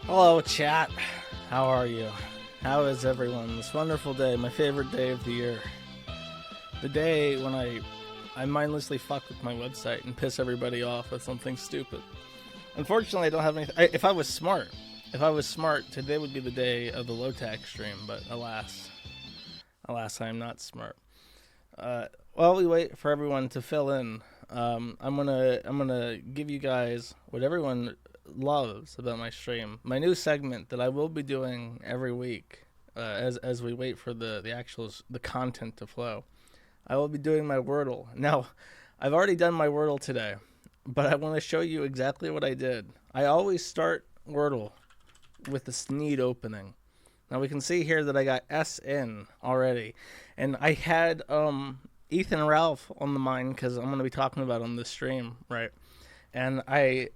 Hello, chat. How are you? How is everyone? This wonderful day, my favorite day of the year. The day when I mindlessly fuck with my website and piss everybody off with something stupid. Unfortunately, I don't have anything. If I was smart, today would be the day of the Notax stream. But alas, I am not smart. While we wait for everyone to fill in, I'm gonna give you guys what everyone loves about my stream. My new segment that I will be doing every week, as we wait for the content to flow. I will be doing my Wordle. Now, I've already done my Wordle today, but I want to show you exactly what I did. I always start Wordle with the Sneed opening. Now we can see here that I got S in already, and I had Ethan Ralph on the mind because I'm going to be talking about on this stream, right? And I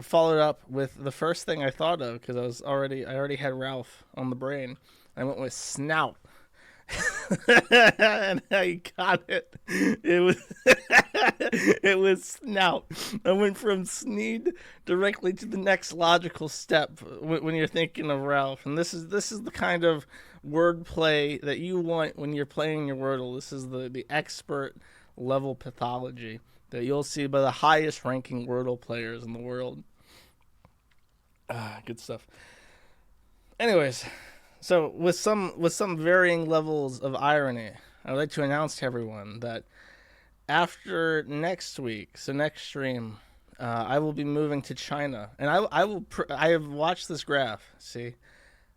followed up with the first thing I thought of because I already had Ralph on the brain. I went with snout. And I got it. It was it was snout. I went from Sneed directly to the next logical step when you're thinking of Ralph. And this is the kind of wordplay that you want when you're playing your Wordle. This is the expert level pathology that you'll see by the highest ranking Wordle players in the world. Good stuff. Anyways, so with some varying levels of irony, I'd like to announce to everyone that after next week, so next stream, I will be moving to China, and I have watched this graph. See,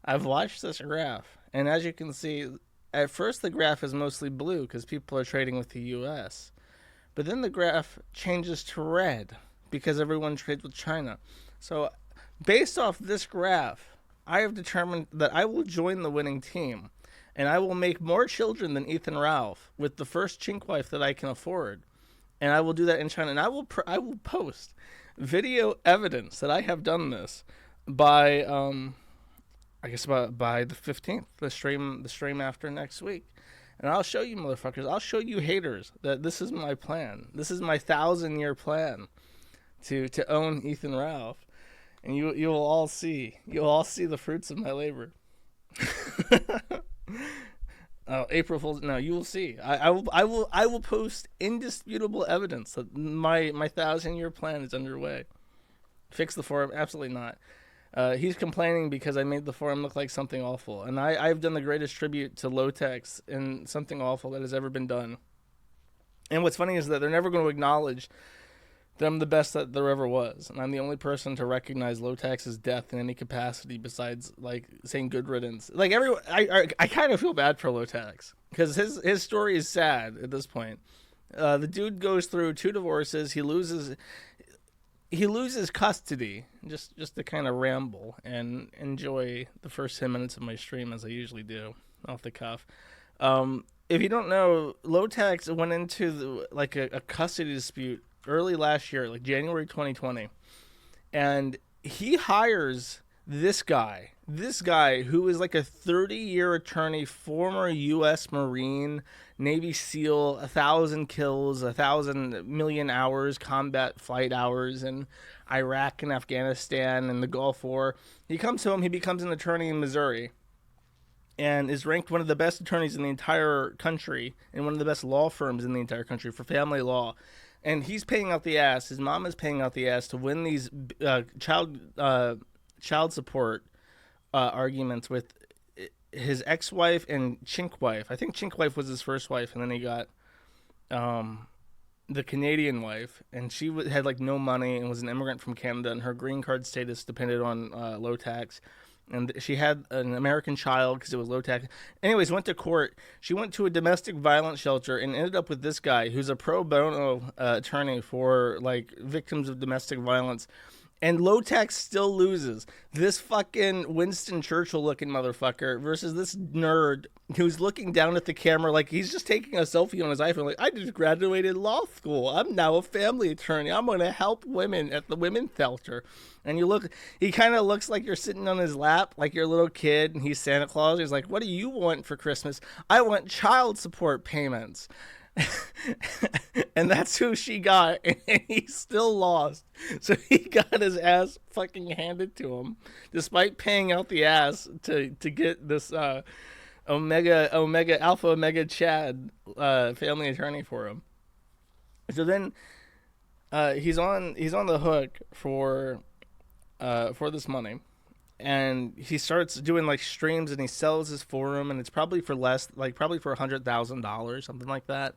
I've watched this graph, and as you can see, at first the graph is mostly blue because people are trading with the U.S., but then the graph changes to red because everyone trades with China. So, based off this graph, I have determined that I will join the winning team, and I will make more children than Ethan Ralph with the first chink wife that I can afford, and I will do that in China. And I will post video evidence that I have done this by I guess by the 15th, the stream after next week. And I'll show you motherfuckers, I'll show you haters that this is my plan. This is my 1,000-year plan to own Ethan Ralph. And you'll all see the fruits of my labor. April Fools. No, you will see. I will post indisputable evidence that my 1,000-year plan is underway. Fix the forum? Absolutely not. He's complaining because I made the forum look like something awful, and I've done the greatest tribute to Notax and something awful that has ever been done. And what's funny is that they're never going to acknowledge that I'm the best that there ever was, and I'm the only person to recognize Notax's death in any capacity besides like saying good riddance. Like everyone, I kind of feel bad for Notax because his story is sad at this point. The dude goes through 2 divorces. He loses custody just to kind of ramble and enjoy the first 10 minutes of my stream as I usually do off the cuff. If you don't know, Notax went into a custody dispute early last year, like January 2020, and he hires this guy who is like a 30-year attorney, former U.S. Marine, Navy SEAL, 1,000 kills, 1,000 million hours, combat flight hours in Iraq and Afghanistan and the Gulf War. He comes home, he becomes an attorney in Missouri, and is ranked one of the best attorneys in the entire country and one of the best law firms in the entire country for family law. And he's paying out the ass. His mom is paying out the ass to win these child support arguments with his ex-wife and chink wife. I think chink wife was his first wife, and then he got the Canadian wife, and she had like no money and was an immigrant from Canada, and her green card status depended on Notax. And she had an American child because it was Notax. Anyways, went to court. She went to a domestic violence shelter and ended up with this guy who's a pro bono attorney for like victims of domestic violence. And Notax still loses. This fucking Winston Churchill looking motherfucker versus this nerd who's looking down at the camera like he's just taking a selfie on his iPhone. Like, I just graduated law school. I'm now a family attorney. I'm going to help women at the women's shelter. And you look, he kind of looks like you're sitting on his lap, like you're a little kid, and he's Santa Claus. He's like, what do you want for Christmas? I want child support payments. And that's who she got, and he still lost. So he got his ass fucking handed to him, despite paying out the ass to get this Omega Alpha Omega Chad family attorney for him. So then he's on the hook for this money. And he starts doing like streams, and he sells his forum, and it's probably for less, like probably for $100,000, something like that.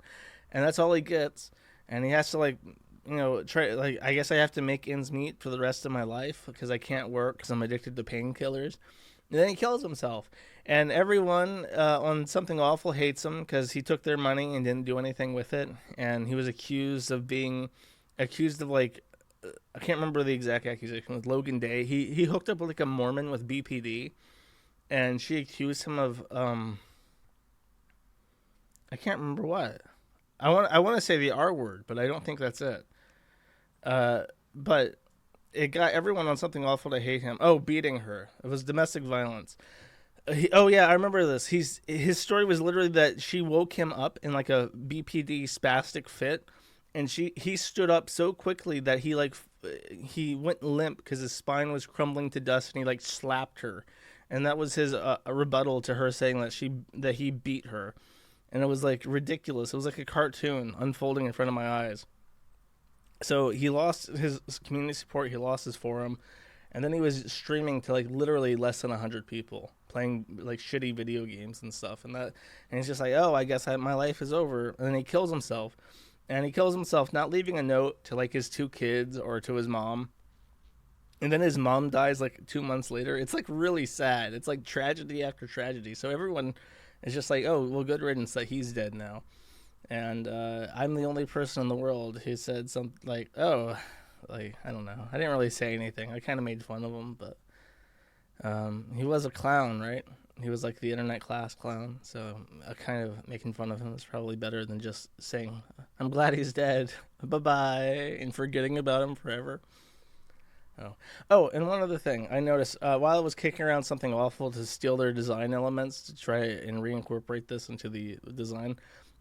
And that's all he gets. And he has to like, you know, try, like, I guess I have to make ends meet for the rest of my life because I can't work because I'm addicted to painkillers. And then he kills himself. And everyone on Something Awful hates him because he took their money and didn't do anything with it. And he was accused of like, I can't remember the exact accusation, with Logan Day. He hooked up with like a Mormon with BPD, and she accused him of I can't remember what. I want to say the R word, but I don't think that's it. But it got everyone on Something Awful to hate him. Oh, beating her. It was domestic violence. Oh yeah, I remember this. His story was literally that she woke him up in like a BPD spastic fit. And he stood up so quickly that he went limp because his spine was crumbling to dust, and he like slapped her, and that was his a rebuttal to her saying that he beat her, and it was like ridiculous. It was like a cartoon unfolding in front of my eyes. So he lost his community support, he lost his forum, and then he was streaming to like literally less than 100 people playing like shitty video games and stuff, and he's just like, oh, I guess my life is over, and then he kills himself. And he kills himself, not leaving a note to like his 2 kids or to his mom. And then his mom dies like 2 months later. It's like really sad. It's like tragedy after tragedy. So everyone is just like, oh, well, good riddance that he's dead now. And I'm the only person in the world who said something like, oh, like, I don't know. I didn't really say anything. I kind of made fun of him, but he was a clown, right? He was like the internet class clown, so kind of making fun of him is probably better than just saying, I'm glad he's dead, bye-bye, and forgetting about him forever. Oh, and one other thing I noticed, while I was kicking around Something Awful to steal their design elements to try and reincorporate this into the design,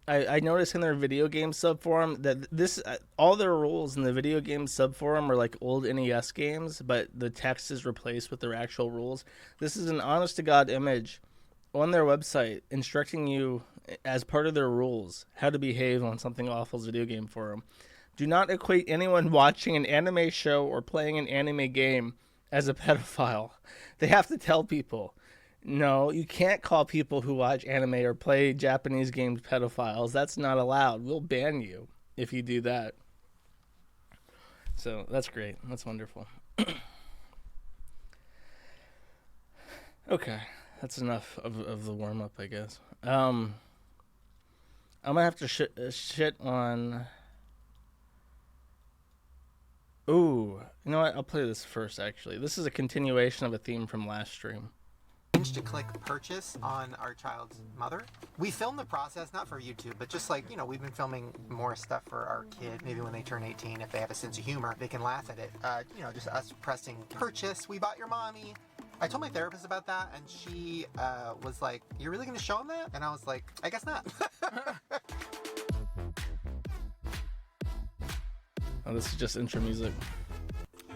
I noticed in their video game subforum that all their rules in the video game subforum are like old NES games, but the text is replaced with their actual rules. This is an honest-to-God image on their website instructing you, as part of their rules, how to behave on Something Awful's video game forum. Do not equate anyone watching an anime show or playing an anime game as a pedophile. They have to tell people. No, you can't call people who watch anime or play Japanese games pedophiles. That's not allowed. We'll ban you if you do that. So that's great. That's wonderful. Okay, that's enough of the warm-up, I guess. I'm going to have to shit on... Ooh, you know what? I'll play this first, actually. This is a continuation of a theme from last stream. To click purchase on our child's mother. We filmed the process, not for YouTube, but just like, you know, we've been filming more stuff for our kid. Maybe when they turn 18, if they have a sense of humor, they can laugh at it. You know, just us pressing purchase, we bought your mommy. I told my therapist about that, and she was like, you're really going to show him that? And I was like, I guess not. Oh, this is just intro music.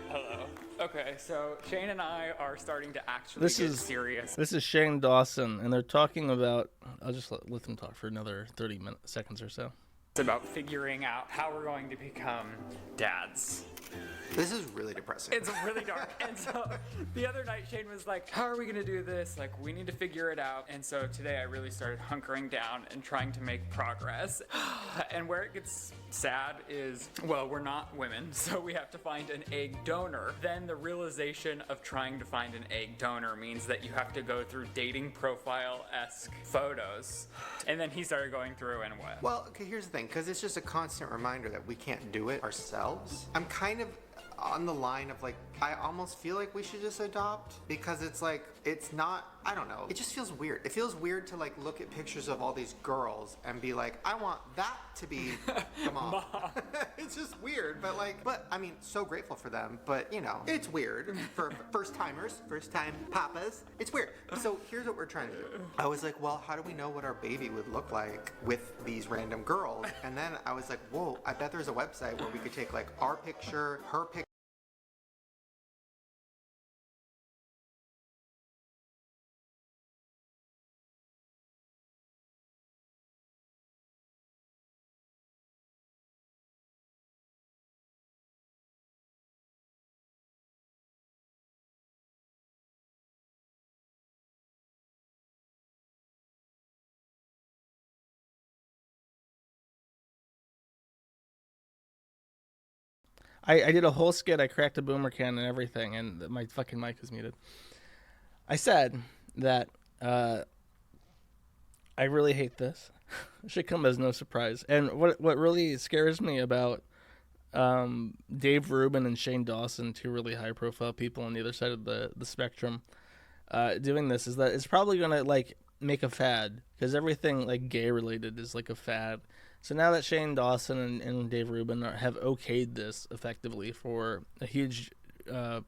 Hello. Okay, so Shane and I are starting to actually get serious. This is Shane Dawson, and they're talking about... I'll just let them talk for another 30 seconds or so. It's about figuring out how we're going to become dads. This is really depressing. It's really dark. And so the other night Shane was like, how are we going to do this? Like, we need to figure it out. And so today I really started hunkering down and trying to make progress. And where it gets sad is, well, we're not women, so we have to find an egg donor. Then the realization of trying to find an egg donor means that you have to go through dating profile-esque photos. And then he started going through and what? Well, okay, here's the thing, because it's just a constant reminder that we can't do it ourselves. I'm kind of on the line of like, I almost feel like we should just adopt, because it's like, it's not, I don't know, it just feels weird. It feels weird to like look at pictures of all these girls and be like, I want that to be the mom. It's just weird, but I mean, so grateful for them, but you know, it's weird for first timers, first time papas. It's weird. So here's what we're trying to do. I was like, well, how do we know what our baby would look like with these random girls? And then I was like, whoa, I bet there's a website where we could take like our picture, her picture. I did a whole skit. I cracked a boomer can and everything, and my fucking mic was muted. I said that I really hate this. It should come as no surprise. And what really scares me about Dave Rubin and Shane Dawson, two really high-profile people on the other side of the spectrum, doing this, is that it's probably gonna like make a fad, because everything like gay-related is like a fad. So now that Shane Dawson and Dave Rubin have okayed this effectively for a huge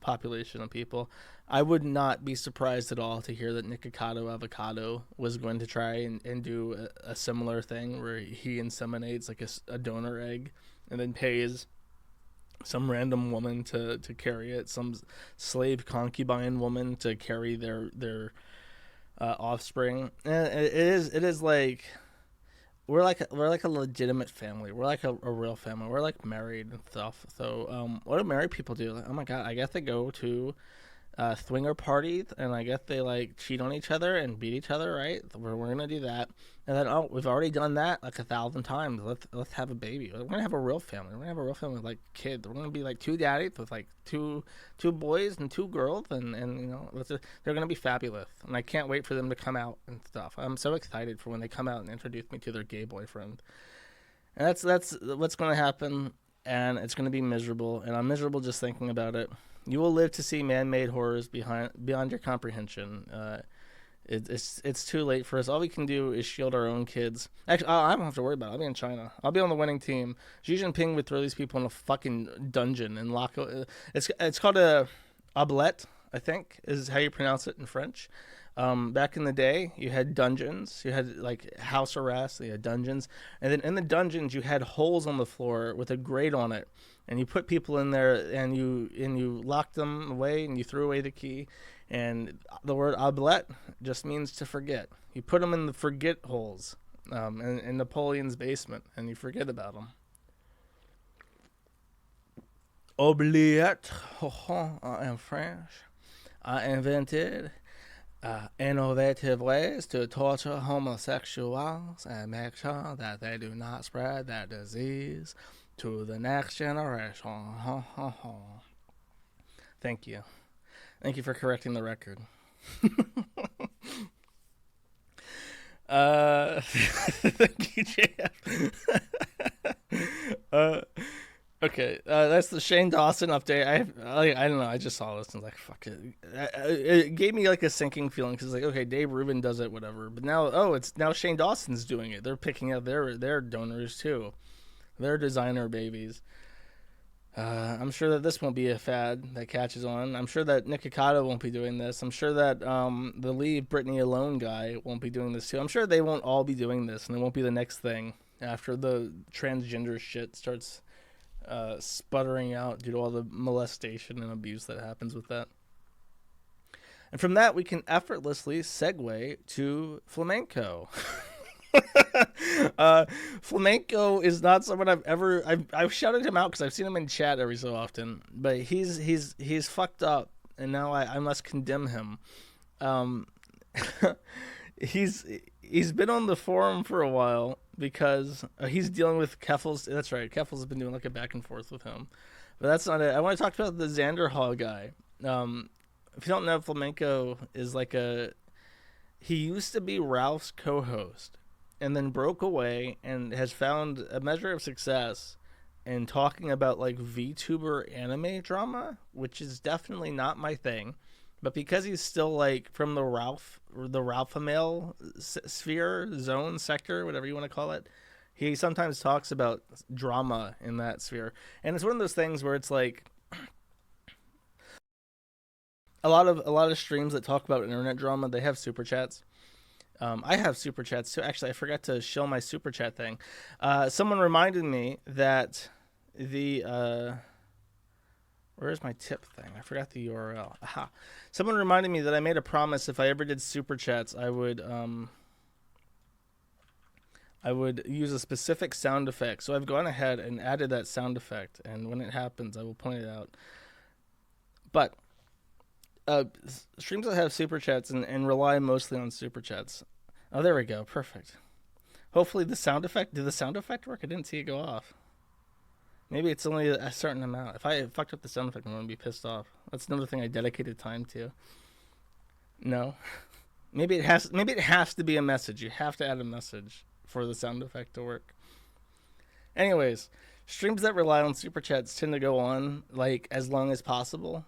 population of people, I would not be surprised at all to hear that Nikocado Avocado was going to try and do a similar thing where he inseminates like a donor egg and then pays some random woman to carry it, some slave concubine woman to carry their offspring. And it is like... We're like a legitimate family. We're like a real family. We're like married and stuff. So what do married people do? Like, oh my god, I guess they go to swinger parties, and I guess they like cheat on each other and beat each other, right? So we're gonna do that, and then we've already done that like 1,000 times. Let's have a baby. We're gonna have a real family. We're gonna have a real family with like kids. We're gonna be like 2 daddies with like two boys and 2 girls, and you know they're gonna be fabulous. And I can't wait for them to come out and stuff. I'm so excited for when they come out and introduce me to their gay boyfriend. And that's what's gonna happen, and it's gonna be miserable, and I'm miserable just thinking about it. You will live to see man-made horrors beyond your comprehension. It's too late for us. All we can do is shield our own kids. Actually, I don't have to worry about it. I'll be in China. I'll be on the winning team. Xi Jinping would throw these people in a fucking dungeon and lock. It's called a oblette, I think, is how you pronounce it in French. Back in the day, you had dungeons. You had like house arrest. You had dungeons, and then in the dungeons, you had holes on the floor with a grate on it. And you put people in there, and you locked them away, and you threw away the key. And the word oblette just means to forget. You put them in the forget holes in Napoleon's basement, and you forget about them. Oubliette, in French. I invented innovative ways to torture homosexuals and make sure that they do not spread that disease to the next generation. Thank you. Thank you for correcting the record. Thank you, JF. Okay, that's the Shane Dawson update. I don't know. I just saw this and was like, fuck it. It gave me like a sinking feeling because like, okay, Dave Rubin does it, whatever. But now, it's now Shane Dawson's doing it. They're picking out their donors too. They're designer babies. I'm sure that this won't be a fad that catches on. I'm sure that Nikocado won't be doing this. I'm sure that the Leave Britney Alone guy won't be doing this too. I'm sure they won't all be doing this, and it won't be the next thing after the transgender shit starts sputtering out due to all the molestation and abuse that happens with that. And from that, we can effortlessly segue to flamenco. Flamenco is not someone I've shouted him out because I've seen him in chat every so often, but he's fucked up, and now I must condemn him. He's been on the forum for a while because he's dealing with Keffals. That's right, Keffals has been doing like a back and forth with him, but that's not it. I want to talk about the Xander Hall guy. If you don't know, flamenco is like he used to be Ralph's co-host, and then broke away and has found a measure of success and talking about like VTuber anime drama, which is definitely not my thing. But because he's still like from the Ralpha male sphere, zone, sector, whatever you want to call it, he sometimes talks about drama in that sphere. And it's one of those things where it's like a lot of streams that talk about internet drama, they have super chats. I have super chats too. Actually, I forgot to show my super chat thing. Someone reminded me that the where's my tip thing? I forgot the URL. Aha. Someone reminded me that I made a promise if I ever did super chats, I would use a specific sound effect. So I've gone ahead and added that sound effect, and when it happens, I will point it out. But streams that have super chats and rely mostly on super chats. Oh, there we go. Perfect. Hopefully the sound effect. Did the sound effect work? I didn't see it go off. Maybe it's only a certain amount. If I fucked up the sound effect, I'm going to be pissed off. That's another thing I dedicated time to. No. Maybe it has to be a message. You have to add a message for the sound effect to work. Anyways, streams that rely on super chats tend to go on like as long as possible.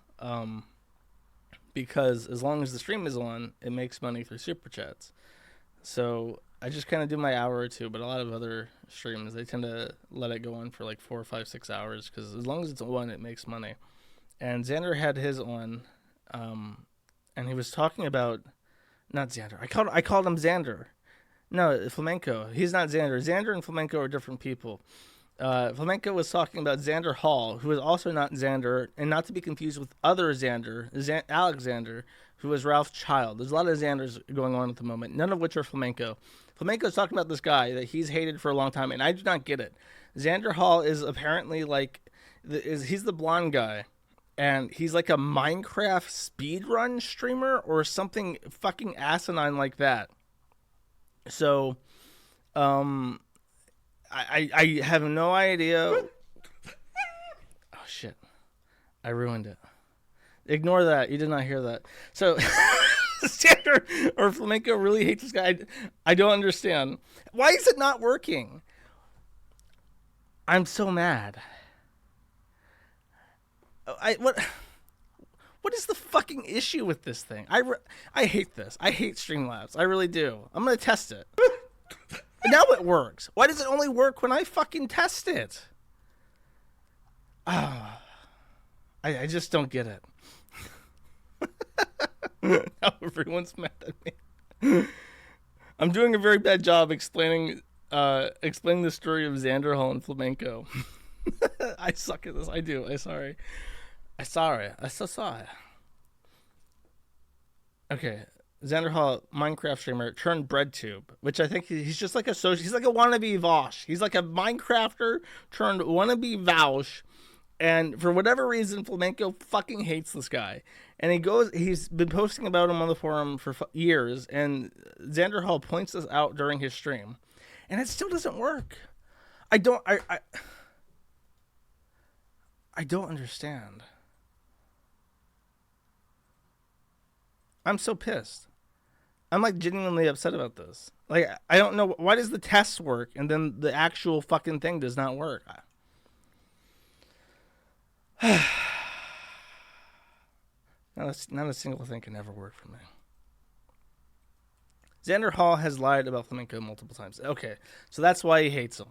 Because as long as the stream is on, it makes money through super chats. So I just kind of do my hour or two, but a lot of other streams, they tend to let it go on for like 4, 5, 6 hours because as long as it's on, it makes money. And Xander had his on, and he was talking about, not Xander. I called him Xander. No, Flamenco. He's not Xander. Xander and Flamenco are different people. Flamenco was talking about Xander Hall, who is also not Xander, and not to be confused with other Xander, Alexander, who is Ralph's child. There's a lot of Xanders going on at the moment, none of which are Flamenco. Flamenco's talking about this guy that he's hated for a long time, and I do not get it. Xander Hall is apparently like, he's the blonde guy, and he's like a Minecraft speedrun streamer or something fucking asinine like that. So, I have no idea. Oh shit, I ruined it. Ignore that. You did not hear that. So Xander or Flamenco really hates this guy. I don't understand. Why is it not working? I'm so mad. What is the fucking issue with this thing? I hate this. I hate Streamlabs. I really do. I'm gonna test it. Now it works. Why does it only work when I fucking test it? I just don't get it. Now everyone's mad at me. I'm doing a very bad job explaining the story of Xander Hall and Flamenco. I suck at this. I do. I'm sorry. I'm so sorry. Okay. Xander Hall, Minecraft streamer, turned BreadTube, which I think he's just like he's like a wannabe Vosh. He's like a Minecrafter turned wannabe Vosh, and for whatever reason, Flamenco fucking hates this guy. And he's been posting about him on the forum for years, and Xander Hall points this out during his stream, and it still doesn't work. I don't understand. I'm so pissed. I'm like genuinely upset about this. Like, I don't know, why does the test work and then the actual fucking thing does not work? Not a single thing can ever work for me. Xander Hall has lied about Flamenco multiple times. Okay, so that's why he hates him.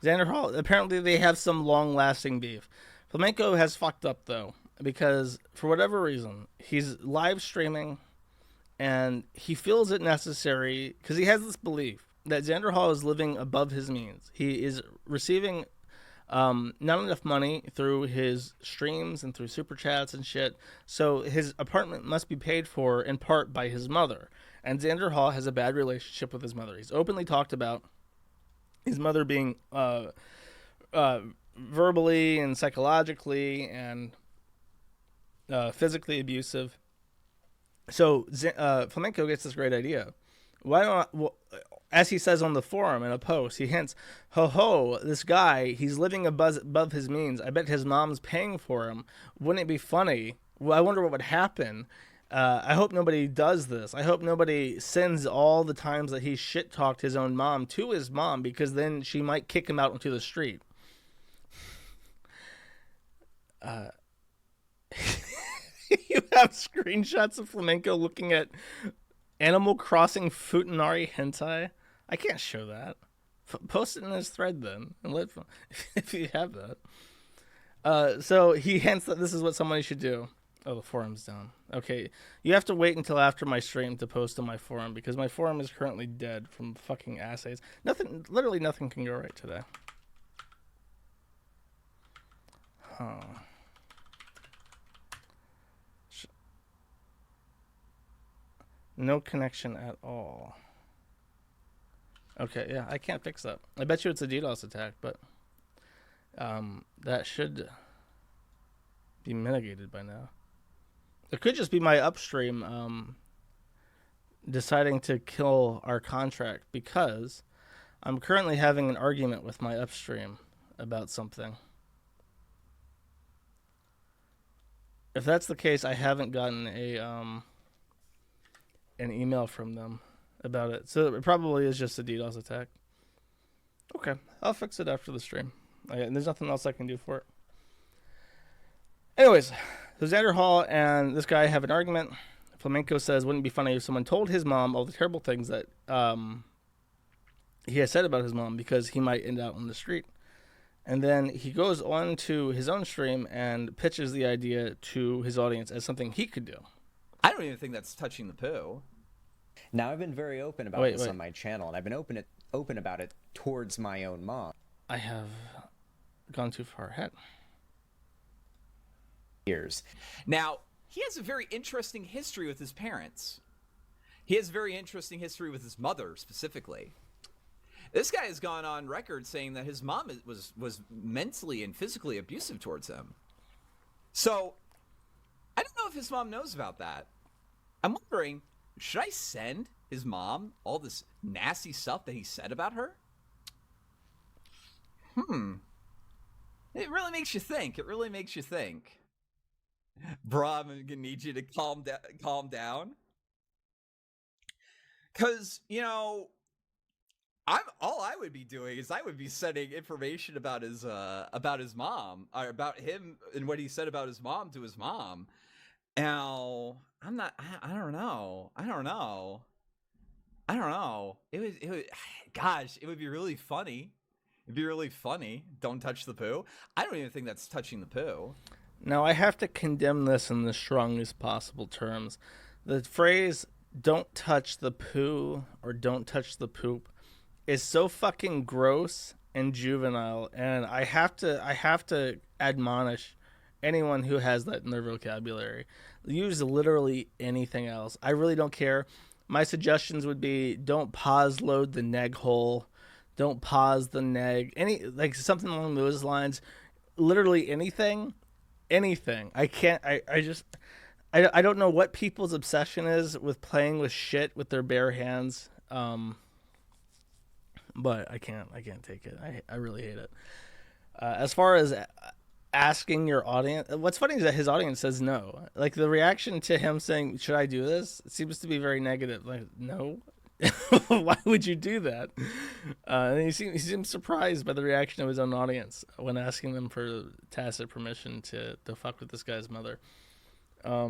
Xander Hall, apparently they have some long-lasting beef. Flamenco has fucked up, though, because for whatever reason, he's live streaming, and he feels it necessary, because he has this belief that Xander Hall is living above his means. He is receiving not enough money through his streams and through super chats and shit, so his apartment must be paid for in part by his mother. And Xander Hall has a bad relationship with his mother. He's openly talked about his mother being verbally and psychologically and physically abusive. So Flamenco gets this great idea. Why don't, well, as he says on the forum in a post, he hints, this guy, he's living above his means. I bet his mom's paying for him. Wouldn't it be funny? Well, I wonder what would happen. I hope nobody does this. I hope nobody sends all the times that he shit-talked his own mom to his mom, because then she might kick him out onto the street. You have screenshots of Flamenco looking at Animal Crossing Futanari hentai. I can't show that. Post it in his thread then, and let if you have that. So he hints that this is what somebody should do. Oh, the forum's down. Okay, you have to wait until after my stream to post on my forum because my forum is currently dead from fucking assays. Literally nothing can go right today. Huh. No connection at all. Okay, yeah, I can't fix that. I bet you it's a DDoS attack, but that should be mitigated by now. It could just be my upstream deciding to kill our contract because I'm currently having an argument with my upstream about something. If that's the case, I haven't gotten an email from them about it. So it probably is just a DDoS attack. Okay, I'll fix it after the stream. There's nothing else I can do for it. Anyways, so Xander Hall and this guy have an argument. Flamenco says, wouldn't it be funny if someone told his mom all the terrible things that he has said about his mom because he might end out on the street. And then he goes on to his own stream and pitches the idea to his audience as something he could do. I don't even think that's touching the poo. Now, I've been very open about this on my channel, and I've been open about it towards my own mom. I have gone too far ahead. Years. Now, he has a very interesting history with his parents. He has a very interesting history with his mother, specifically. This guy has gone on record saying that his mom was mentally and physically abusive towards him. So, I don't know if his mom knows about that. I'm wondering, should I send his mom all this nasty stuff that he said about her? It really makes you think. It really makes you think. Bro, I'm gonna need you to calm down. Because, you know, all I would be doing is I would be sending information about his mom, or about him and what he said about his mom to his mom. Now, I don't know. It would, gosh, it would be really funny. It'd be really funny. Don't touch the poo. I don't even think that's touching the poo. Now, I have to condemn this in the strongest possible terms. The phrase, don't touch the poo, or don't touch the poop, is so fucking gross and juvenile, and I have to admonish anyone who has that in their vocabulary. Use literally anything else. I really don't care. My suggestions would be, don't pause load the neg hole. Don't pause the neg. Something along those lines. Literally anything. I can't. I don't know what people's obsession is with playing with shit with their bare hands. But I can't take it. I really hate it. As far as asking your audience, what's funny is that his audience says no. Like, the reaction to him saying, should I do this? It seems to be very negative. Like, no. Why would you do that? And he seems surprised by the reaction of his own audience when asking them for tacit permission to fuck with this guy's mother. I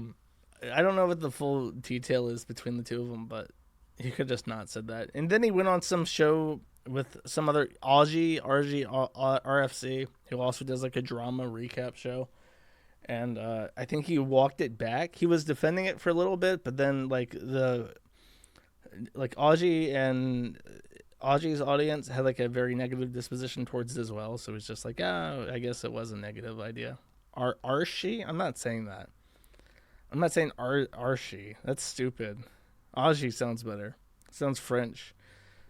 don't know what the full detail is between the two of them, but he could just not said that. And then he went on some show with some other RFC, who also does like a drama recap show. And I think he walked it back. He was defending it for a little bit, but then Audrey and Audrey's audience had like a very negative disposition towards it as well. So it's just like, I guess it was a negative idea. Arshi? I'm not saying that. I'm not saying Arshi. That's stupid. Audrey sounds better. Sounds French.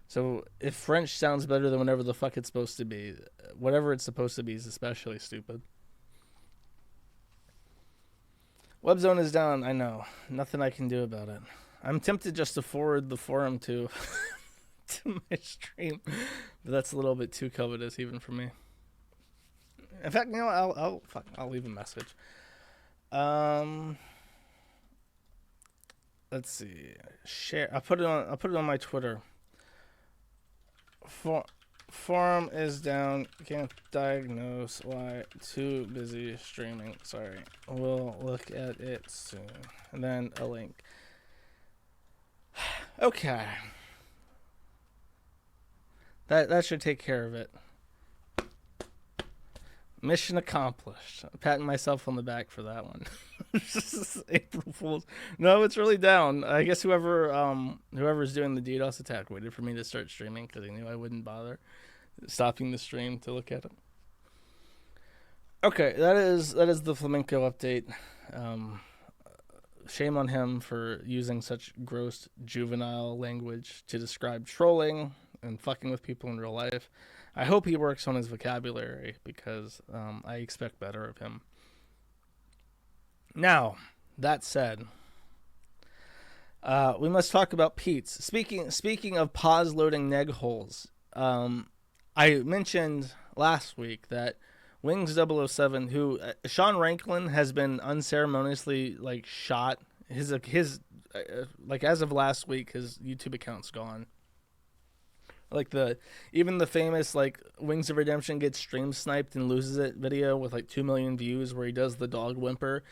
So if French sounds better than whatever the fuck it's supposed to be, whatever it's supposed to be is especially stupid. WebZone is down. I know. Nothing I can do about it. I'm tempted just to forward the forum to my stream, but that's a little bit too covetous even for me. In fact, I'll leave a message. Let's see. Share. I'll put it on my Twitter. Forum is down. Can't diagnose why. Too busy streaming. Sorry. We'll look at it soon. And then a link. Okay. That should take care of it. Mission accomplished. I'm patting myself on the back for that one. April Fool's. No, it's really down. I guess whoever's doing the DDoS attack waited for me to start streaming because he knew I wouldn't bother stopping the stream to look at it. Okay, that is the flamenco update. Shame on him for using such gross juvenile language to describe trolling and fucking with people in real life. I hope he works on his vocabulary because I expect better of him. Now, that said, we must talk about Peetz. Speaking of pause loading neg holes, I mentioned last week that Wings 007, who Sean Ranklin has been unceremoniously shot. His as of last week, his YouTube account's gone. Even the famous Wings of Redemption gets stream sniped and loses it video with 2 million views where he does the dog whimper.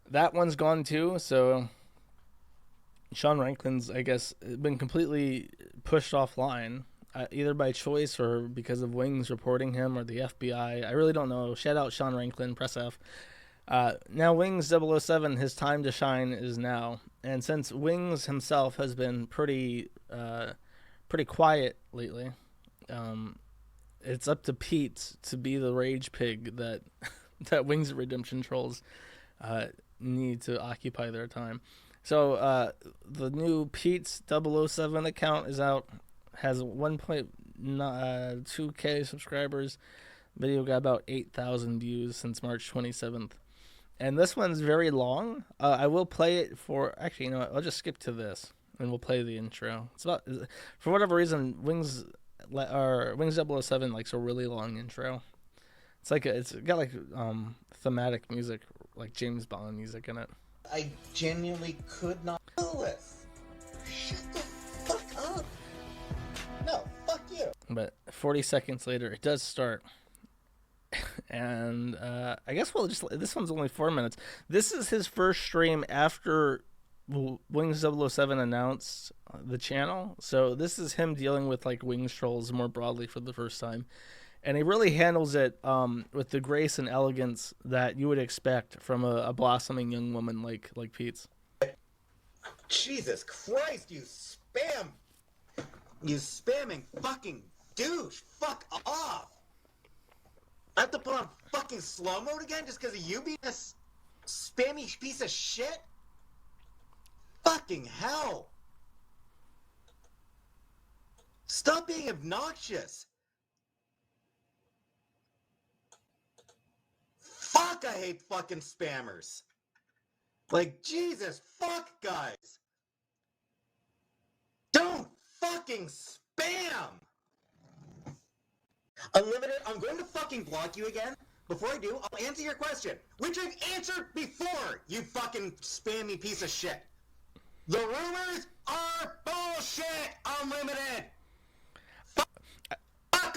That one's gone too. So Sean Ranklin's, I guess, been completely pushed offline. Either by choice or because of Wings reporting him or the FBI. I really don't know. Shout out Sean Ranklin, press F. Now Wings 007, his time to shine is now. And since Wings himself has been pretty quiet lately, it's up to Peetz to be the rage pig that that Wings of Redemption trolls need to occupy their time. So the new Peetz 007 account is out. Has 1.2k subscribers. Video got about 8,000 views since March 27th. And this one's very long. I will play it for... Actually, you know what? I'll just skip to this, and we'll play the intro. It's about... For whatever reason, Wings 007 likes a really long intro. It's got thematic music, like James Bond music in it. I genuinely could not do it. Shut the fuck up. No, fuck you. But 40 seconds later, it does start. And I guess this one's only 4 minutes. This is his first stream after Wings 007 announced the channel. So this is him dealing with Wings trolls more broadly for the first time. And he really handles it with the grace and elegance that you would expect from a blossoming young woman like Peetz. Jesus Christ, you spam! You spamming fucking douche! Fuck off! I have to put on fucking slow mode again just because of you being a spammy piece of shit? Fucking hell! Stop being obnoxious! Fuck, I hate fucking spammers! Jesus, fuck, guys! Don't fucking spam! Unlimited, I'm going to fucking block you again. Before I do, I'll answer your question, which I've answered before, you fucking spammy piece of shit. The rumors are bullshit, Unlimited! Fuck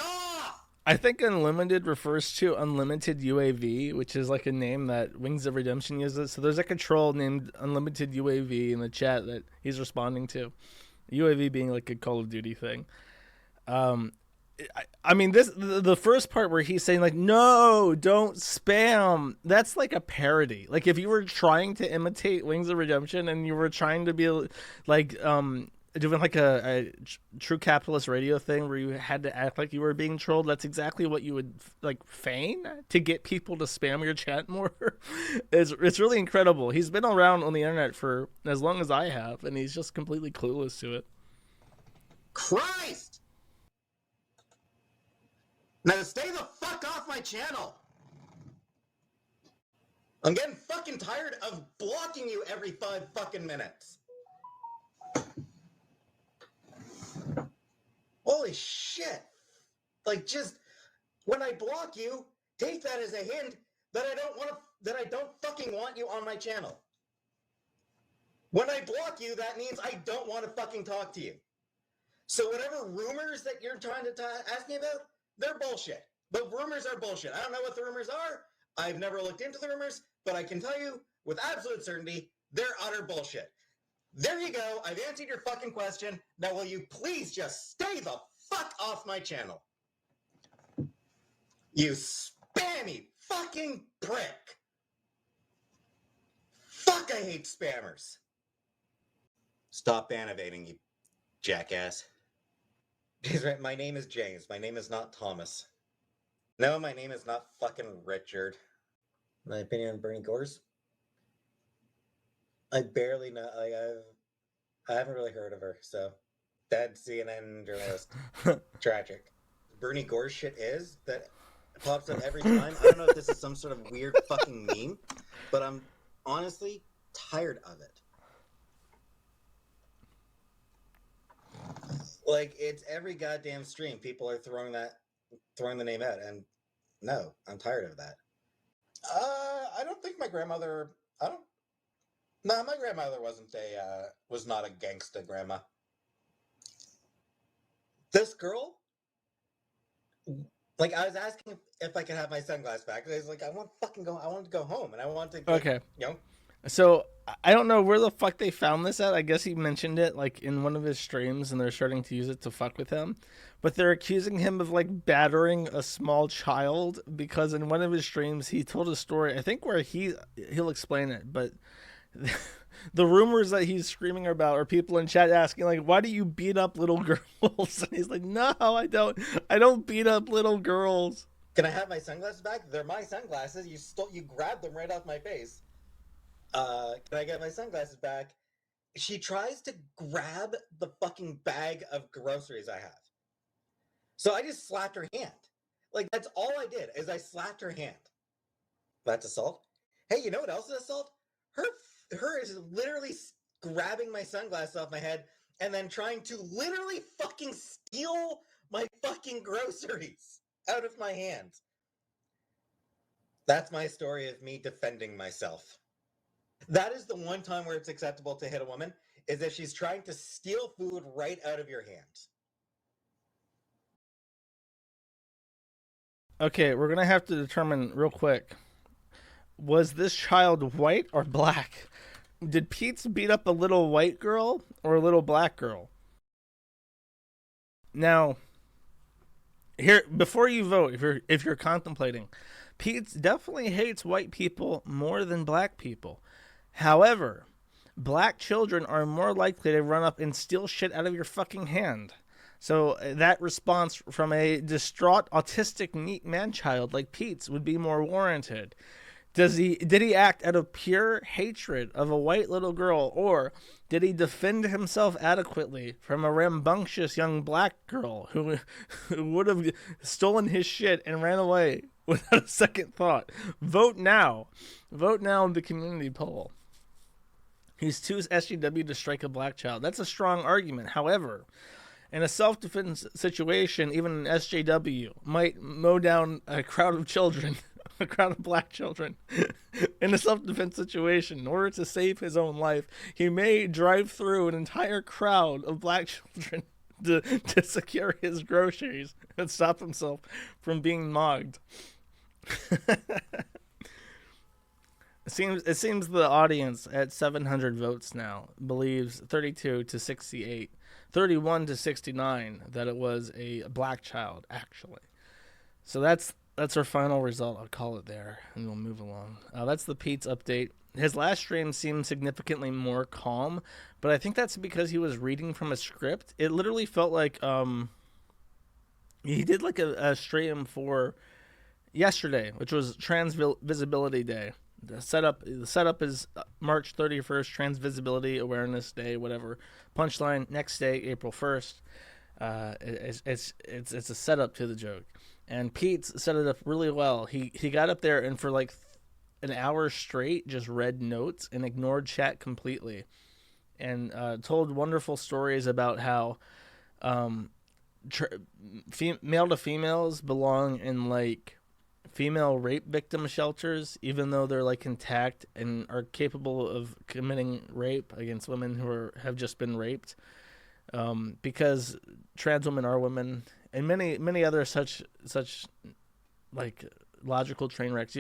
off! I think Unlimited refers to Unlimited UAV, which is a name that Wings of Redemption uses. So there's a troll named Unlimited UAV in the chat that he's responding to. UAV being a Call of Duty thing. I mean, the first part where he's saying no, don't spam. That's a parody. If you were trying to imitate Wings of Redemption and you were trying to be doing a true capitalist radio thing where you had to act like you were being trolled, that's exactly what you would feign to get people to spam your chat more. It's really incredible. He's been around on the internet for as long as I have, and he's just completely clueless to it. Christ! Now stay the fuck off my channel! I'm getting fucking tired of blocking you every 5 fucking minutes. Holy shit. Just when I block you, take that as a hint that I don't fucking want you on my channel. When I block you, that means I don't want to fucking talk to you. So whatever rumors that you're trying to ask me about, they're bullshit. The rumors are bullshit. I don't know what the rumors are. I've never looked into the rumors, but I can tell you with absolute certainty, they're utter bullshit. There you go. I've answered your fucking question. Now will you please just stay the fuck off my channel? You spammy fucking prick. Fuck, I hate spammers. Stop innovating, you jackass. He's right. My name is James. My name is not Thomas. No, my name is not fucking Richard. My opinion on Bernie Gores? I barely know. I haven't really heard of her. So, dead CNN journalist. Tragic. Bernie Gores shit is that pops up every time. I don't know if this is some sort of weird fucking meme, but I'm honestly tired of it. Like, it's every goddamn stream. People are throwing the name out, and no, I'm tired of that. I don't think my grandmother. No, my grandmother was not a gangsta grandma. This girl, like, I was asking if I could have my sunglasses back. I was like, I want to go home, and I want to. Like, okay. You know. So I don't know where the fuck they found this at. I guess he mentioned it like in one of his streams, and they're starting to use it to fuck with him. But they're accusing him of like battering a small child because in one of his streams he told a story. I think where he'll explain it, but the rumors that he's screaming about are people in chat asking like, "Why do you beat up little girls?" And he's like, "No, I don't. I don't beat up little girls." Can I have my sunglasses back? They're my sunglasses. You grabbed them right off my face. Can I get my sunglasses back? She tries to grab the fucking bag of groceries I have. So I just slapped her hand. Like, that's all I did, is I slapped her hand. That's assault. Hey, you know what else is assault? Her is literally grabbing my sunglasses off my head and then trying to literally fucking steal my fucking groceries out of my hands. That's my story of me defending myself. That is the one time where it's acceptable to hit a woman, is if she's trying to steal food right out of your hands. Okay, we're going to have to determine real quick. Was this child white or black? Did Peetz beat up a little white girl or a little black girl? Now, here, before you vote, if you're contemplating, Peetz definitely hates white people more than black people. However, black children are more likely to run up and steal shit out of your fucking hand. So that response from a distraught, autistic, neat man-child like Peetz would be more warranted. Did he act out of pure hatred of a white little girl, or did he defend himself adequately from a rambunctious young black girl who would have stolen his shit and ran away without a second thought? Vote now. Vote now in the community poll. He's too SJW to strike a black child. That's a strong argument. However, in a self-defense situation, even an SJW might mow down a crowd of children, a crowd of black children. In a self-defense situation, in order to save his own life, he may drive through an entire crowd of black children to secure his groceries and stop himself from being mogged. It seems the audience at 700 votes now believes 32 to 68, 31 to 69 that it was a black child actually. So that's our final result. I'll call it there, and we'll move along. That's the Peetz update. His last stream seemed significantly more calm, but I think that's because he was reading from a script. It literally felt like he did like a stream for yesterday, which was Trans Visibility Day. The setup is March 31st, Trans Visibility Awareness Day, whatever. Punchline, next day, April 1st. It's a setup to the joke. And Peetz set it up really well. He got up there and for like an hour straight just read notes and ignored chat completely. And told wonderful stories about how male to females belong in like female rape victim shelters, even though they're like intact and are capable of committing rape against women who have just been raped. because trans women are women, and many other such like logical train wrecks.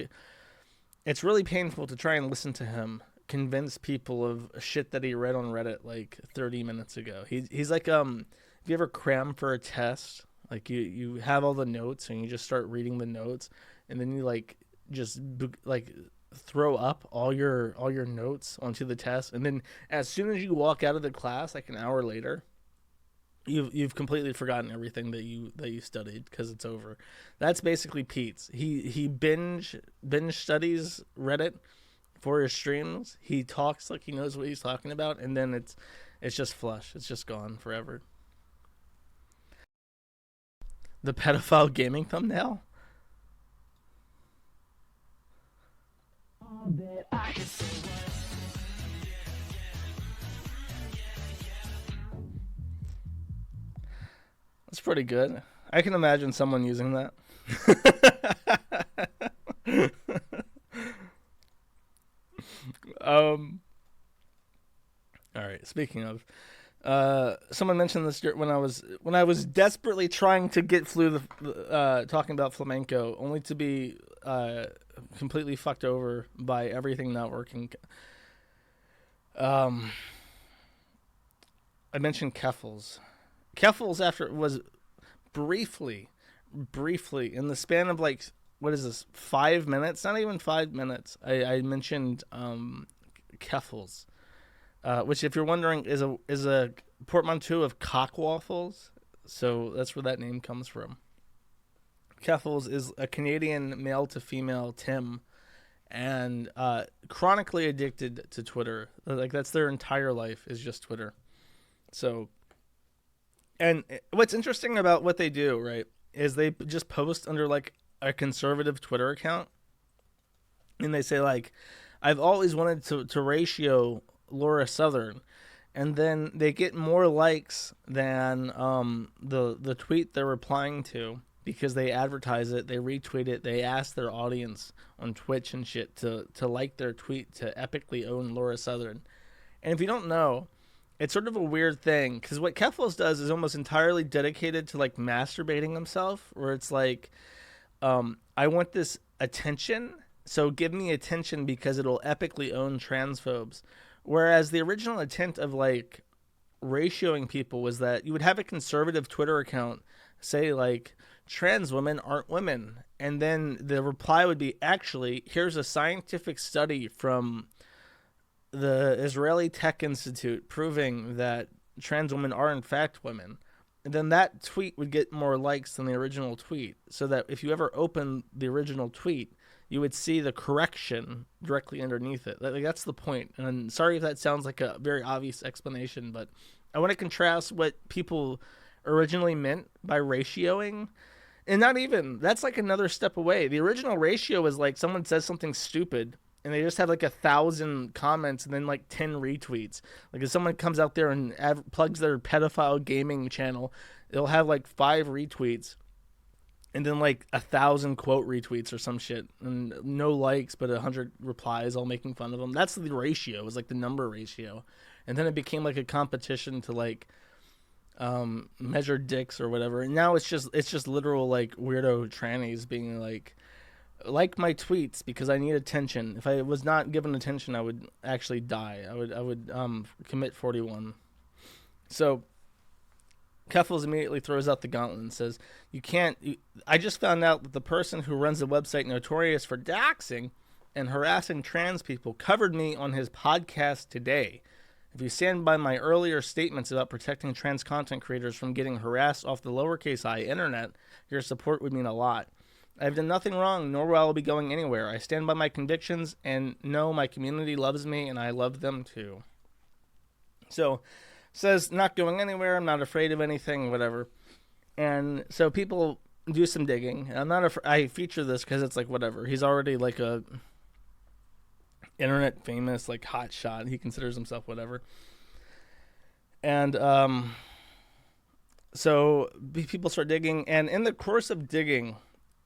It's really painful to try and listen to him convince people of shit that he read on Reddit like 30 minutes ago. He's like, if you ever cram for a test, like you have all the notes and you just start reading the notes, and then you like just like throw up all your notes onto the test, and then as soon as you walk out of the class, like an hour later, you've completely forgotten everything that you studied because it's over. That's basically Peetz. He binge studies Reddit for his streams. He talks like he knows what he's talking about, and then it's just flush. It's just gone forever. The pedophile gaming thumbnail. That's pretty good. I can imagine someone using that. All right. Speaking of, someone mentioned this when I was desperately trying to get through talking about flamenco, only to be completely fucked over by everything not working. I mentioned Keffals. Keffals was briefly in the span of like, what is this, 5 minutes? Not even 5 minutes. I mentioned Keffals, which, if you're wondering, is a portmanteau of cock waffles. So that's where that name comes from. Keffals is a Canadian male to female Tim, and chronically addicted to Twitter. Like, that's their entire life, is just Twitter. So, and what's interesting about what they do, right, is they just post under like a conservative Twitter account, and they say like, I've always wanted to ratio Laura Southern, and then they get more likes than the tweet they're replying to, because they advertise it, they retweet it, they ask their audience on Twitch and shit to like their tweet to epically own Laura Southern. And if you don't know, it's sort of a weird thing, because what Keffals does is almost entirely dedicated to like masturbating himself, where it's like, I want this attention, so give me attention because it'll epically own transphobes. Whereas the original intent of like ratioing people was that you would have a conservative Twitter account say like, trans women aren't women, and then the reply would be, actually, here's a scientific study from the Israeli Tech Institute proving that trans women are in fact women. And then that tweet would get more likes than the original tweet, so that if you ever open the original tweet, you would see the correction directly underneath it. Like, that's the point. And I'm sorry if that sounds like a very obvious explanation, but I want to contrast what people originally meant by ratioing. And not even, that's like another step away. The original ratio was like someone says something stupid and they just have like 1,000 comments and then like 10 retweets. Like if someone comes out there and plugs their pedophile gaming channel, they'll have like 5 retweets and then like 1,000 quote retweets or some shit, and no likes but 100 replies all making fun of them. That's the ratio. It was like the number ratio. And then it became like a competition to like measure dicks or whatever. And now it's just literal like weirdo trannies being like my tweets because I need attention. If I was not given attention, I would actually die. I would commit 41. So Keffals immediately throws out the gauntlet and says, I just found out that the person who runs the website notorious for doxing and harassing trans people covered me on his podcast today. If you stand by my earlier statements about protecting trans content creators from getting harassed off the lowercase I internet, your support would mean a lot. I've done nothing wrong, nor will I be going anywhere. I stand by my convictions and know my community loves me and I love them too. So, says not going anywhere, I'm not afraid of anything, whatever. And so people do some digging. I'm not I feature this because it's like whatever. He's already like a internet famous, like hot shot. He considers himself whatever. And so people start digging, and in the course of digging,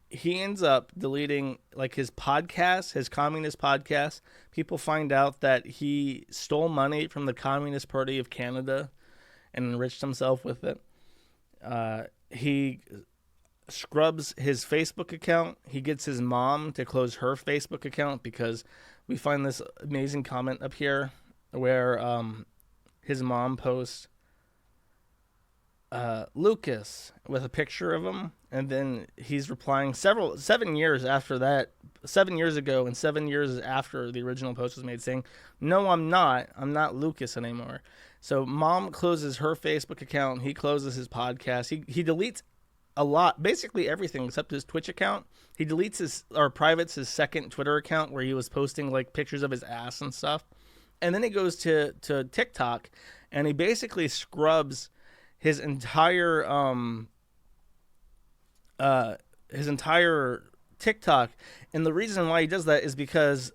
he ends up deleting like his podcast, his communist podcast. People find out that he stole money from the Communist Party of Canada and enriched himself with it. He scrubs his Facebook account. He gets his mom to close her Facebook account because we find this amazing comment up here where his mom posts Lucas with a picture of him, and then he's replying 7 years after that, 7 years ago and 7 years after the original post was made, saying, "No, I'm not Lucas anymore." So mom closes her Facebook account. He closes his podcast. He deletes a lot, basically everything except his Twitch account. He deletes privates his second Twitter account where he was posting like pictures of his ass and stuff. And then he goes to TikTok, and he basically scrubs his entire TikTok. And the reason why he does that is because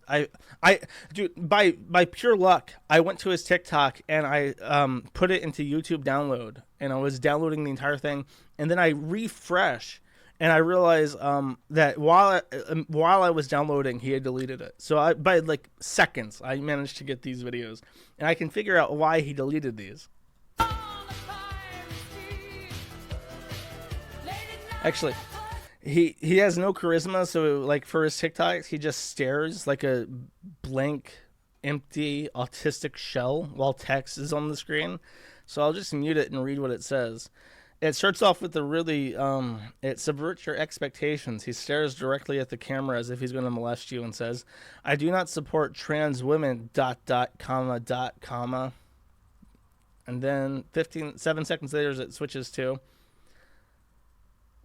by pure luck, I went to his TikTok and I put it into YouTube download, and I was downloading the entire thing, and then I refresh, and I realized that while I was downloading, he had deleted it. So by like seconds, I managed to get these videos, and I can figure out why he deleted these. Actually, he has no charisma, so like for his TikToks, he just stares like a blank, empty, autistic shell while text is on the screen. So I'll just mute it and read what it says. It starts off with it subverts your expectations. He stares directly at the camera as if he's going to molest you and says, "I do not support trans women, ... And then 7 seconds later, it switches to,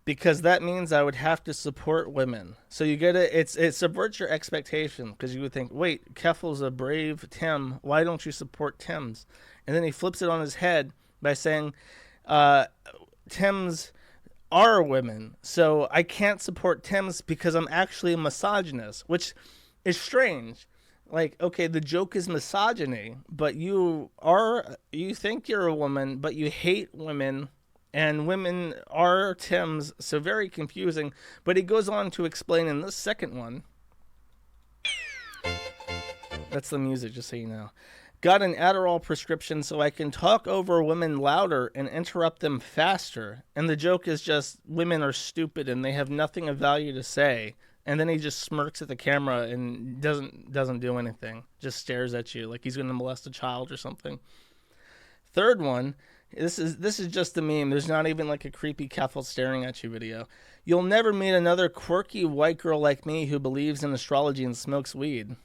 "Because that means I would have to support women." So you get it. It subverts your expectation, because you would think, wait, Keffals a brave Tim. Why don't you support Tims? And then he flips it on his head by saying, Tims are women, so I can't support Tims because I'm actually a misogynist, which is strange. Like, okay, the joke is misogyny, but you think you're a woman, but you hate women. And women are Tims, so very confusing. But he goes on to explain in this second one. That's the music, just so you know. "Got an Adderall prescription so I can talk over women louder and interrupt them faster." And the joke is just women are stupid and they have nothing of value to say. And then he just smirks at the camera and doesn't do anything. Just stares at you like he's going to molest a child or something. Third one. This is just a meme. There's not even like a creepy Keffals staring at you video. "You'll never meet another quirky white girl like me who believes in astrology and smokes weed."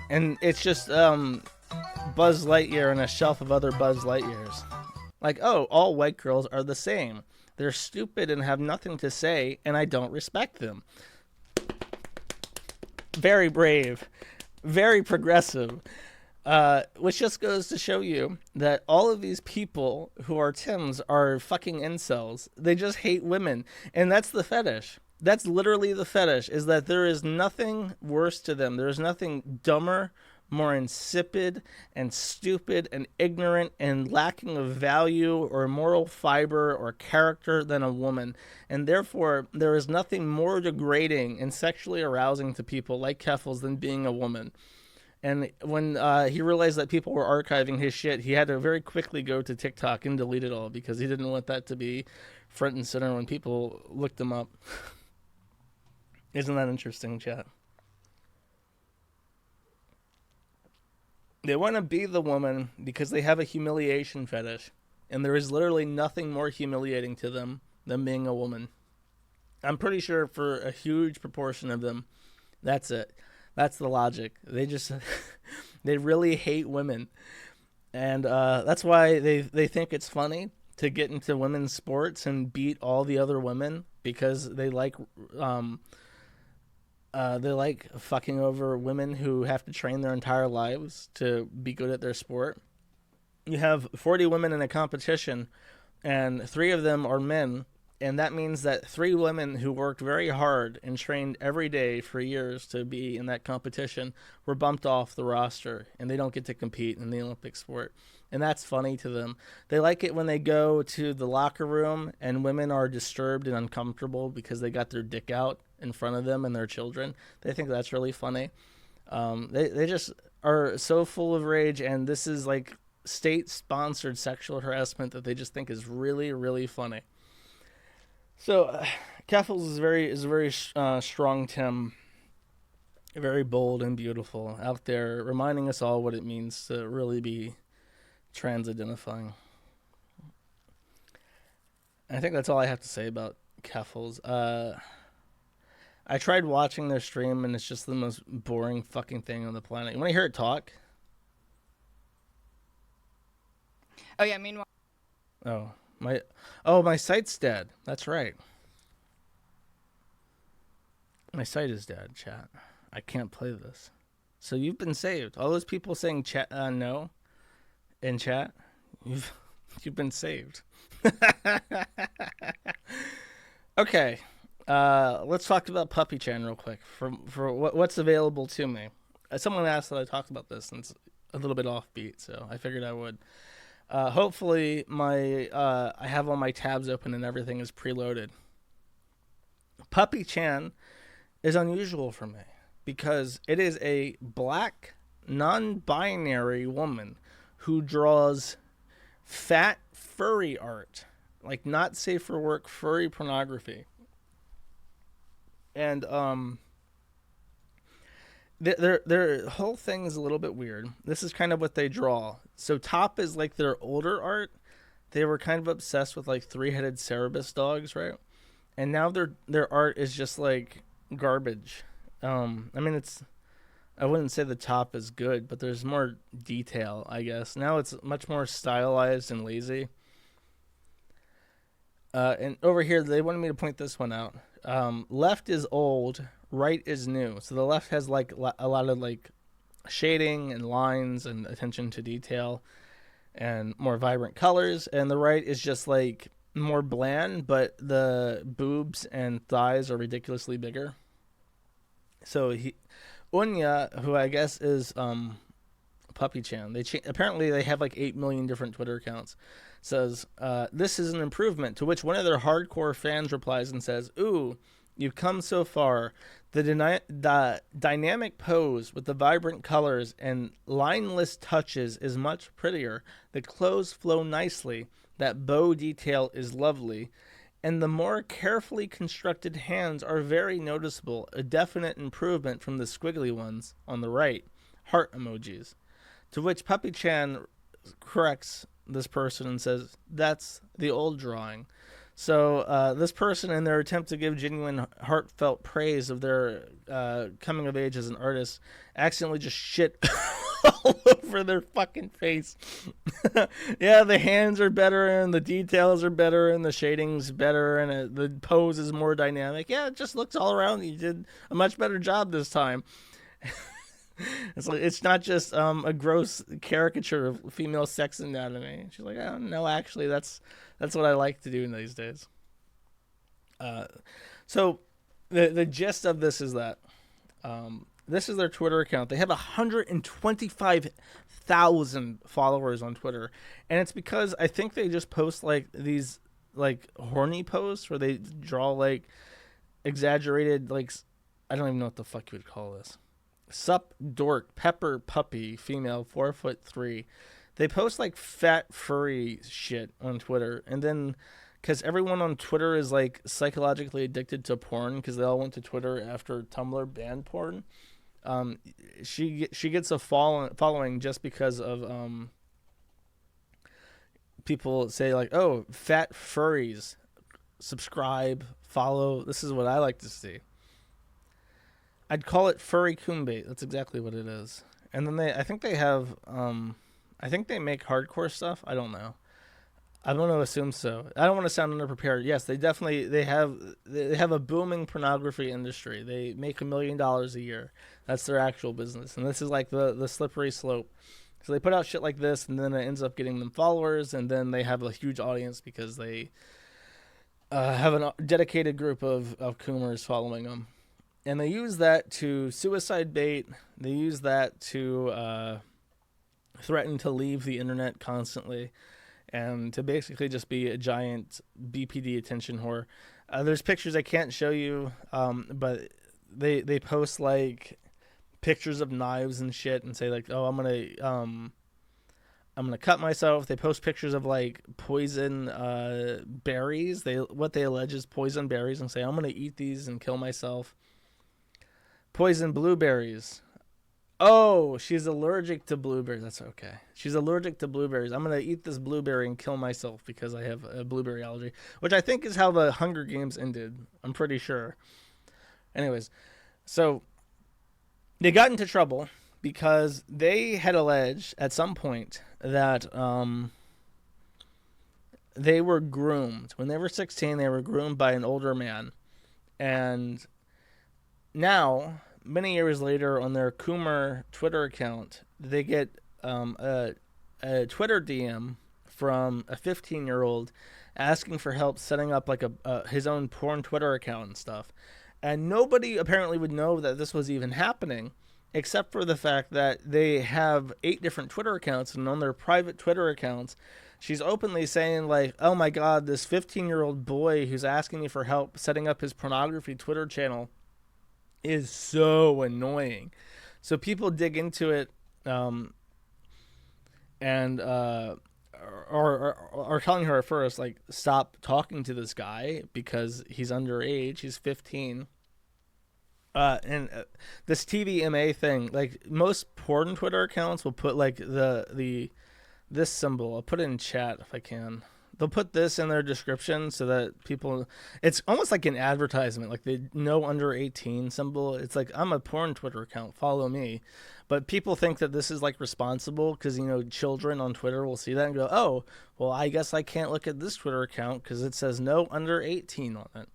And it's just Buzz Lightyear and a shelf of other Buzz Lightyears. Like, oh, all white girls are the same. They're stupid and have nothing to say, and I don't respect them. Very brave. Very progressive. Which just goes to show you that all of these people who are Tims are fucking incels. They just hate women. And that's the fetish. That's literally the fetish, is that there is nothing worse to them. There is nothing dumber, more insipid and stupid and ignorant and lacking of value or moral fiber or character than a woman. And therefore, there is nothing more degrading and sexually arousing to people like Keffals than being a woman. And when he realized that people were archiving his shit, he had to very quickly go to TikTok and delete it all because he didn't want that to be front and center when people looked him up. Isn't that interesting, chat? They want to be the woman because they have a humiliation fetish. And there is literally nothing more humiliating to them than being a woman. I'm pretty sure for a huge proportion of them, that's it. That's the logic. They just, they really hate women. And that's why they think it's funny to get into women's sports and beat all the other women, because they like fucking over women who have to train their entire lives to be good at their sport. You have 40 women in a competition, and 3 of them are men. And that means that 3 women who worked very hard and trained every day for years to be in that competition were bumped off the roster, and they don't get to compete in the Olympic sport. And that's funny to them. They like it when they go to the locker room and women are disturbed and uncomfortable because they got their dick out in front of them and their children. They think that's really funny. They just are so full of rage, and this is like state-sponsored sexual harassment that they just think is really, really funny. So, Keffals is a very strong Tim, very bold and beautiful, out there reminding us all what it means to really be trans-identifying. I think that's all I have to say about Keffals. I tried watching their stream, and it's just the most boring fucking thing on the planet. You want to hear it talk? Oh yeah, meanwhile. My site's dead. That's right. My site is dead, chat. I can't play this. So you've been saved. All those people saying chat no in chat, you've been saved. Okay. Let's talk about Puppy Chan real quick for what's available to me. Someone asked that I talked about this, and it's a little bit offbeat, so I figured I would. Hopefully I have all my tabs open and everything is preloaded. Puppy Chan is unusual for me because it is a black, non-binary woman who draws fat, furry art, like not safe for work furry pornography. And their whole thing is a little bit weird. This is kind of what they draw. So top is like their older art. They were kind of obsessed with like 3-headed Cerebus dogs, right? And now their art is just like garbage. I mean, I wouldn't say the top is good, but there's more detail, I guess. Now it's much more stylized and lazy. And over here, they wanted me to point this one out. Left is old, right is new. So the left has like a lot of like shading and lines and attention to detail and more vibrant colors. And the right is just like more bland, but the boobs and thighs are ridiculously bigger. So Unya, who I guess is Puppy Chan, apparently they have like 8 million different Twitter accounts, says, this is an improvement, to which one of their hardcore fans replies and says, ooh, you've come so far. The dynamic pose with the vibrant colors and lineless touches is much prettier. The clothes flow nicely. That bow detail is lovely. And the more carefully constructed hands are very noticeable, a definite improvement from the squiggly ones on the right. Heart emojis. To which Puppy Chan corrects this person and says, that's the old drawing. So this person, in their attempt to give genuine heartfelt praise of their coming of age as an artist, accidentally just shit all over their fucking face. Yeah, the hands are better, and the details are better, and the shading's better, and the pose is more dynamic. Yeah, it just looks all around. You did a much better job this time. It's not just a gross caricature of female sex anatomy. She's like, oh, no, actually, that's what I like to do these days. So the gist of this is that this is their Twitter account. They have 125,000 followers on Twitter, and it's because I think they just post like these like horny posts where they draw like exaggerated, like, I don't even know what the fuck you would call this. Sup dork pepper puppy female 4'3". They post like fat furry shit on Twitter, and then because everyone on Twitter is like psychologically addicted to porn because they all went to Twitter after Tumblr banned porn. She gets a following just because of people say like, oh, fat furries, subscribe, follow. This is what I like to see. I'd call it furry kumbait. That's exactly what it is. And then I think they have, I think they make hardcore stuff. I don't know. I'm going to assume so. I don't want to sound underprepared. Yes, they have a booming pornography industry. They make $1 million a year. That's their actual business. And this is like the slippery slope. So they put out shit like this, and then it ends up getting them followers, and then they have a huge audience because they have a dedicated group of coomers following them. And they use that to suicide bait. They use that to threaten to leave the internet constantly, and to basically just be a giant BPD attention whore. There's pictures I can't show you, but they post like pictures of knives and shit and say like, oh, I'm I'm gonna cut myself. They post pictures of like poison berries. What they allege is poison berries, and say I'm gonna eat these and kill myself. Poison blueberries. Oh, she's allergic to blueberries. That's okay. She's allergic to blueberries. I'm gonna eat this blueberry and kill myself because I have a blueberry allergy, which I think is how the Hunger Games ended. I'm pretty sure. Anyways, so they got into trouble because they had alleged at some point that they were groomed. When they were 16, they were groomed by an older man. And now, many years later, on their Coomer Twitter account, they get a Twitter DM from a 15-year-old asking for help setting up like his own porn Twitter account and stuff. And nobody apparently would know that this was even happening, except for the fact that they have 8 different Twitter accounts, and on their private Twitter accounts, she's openly saying like, oh my God, this 15-year-old boy who's asking me for help setting up his pornography Twitter channel is so annoying. So people dig into it and are telling her at first, like, stop talking to this guy because he's underage, he's 15. And this TVMA thing, like most porn Twitter accounts will put like this symbol. I'll put it in chat if I can. They'll put this in their description so that people, it's almost like an advertisement, like the no under 18 symbol. It's like, I'm a porn Twitter account, follow me. But people think that this is like responsible because, you know, children on Twitter will see that and go, oh, well, I guess I can't look at this Twitter account because it says no under 18 on it.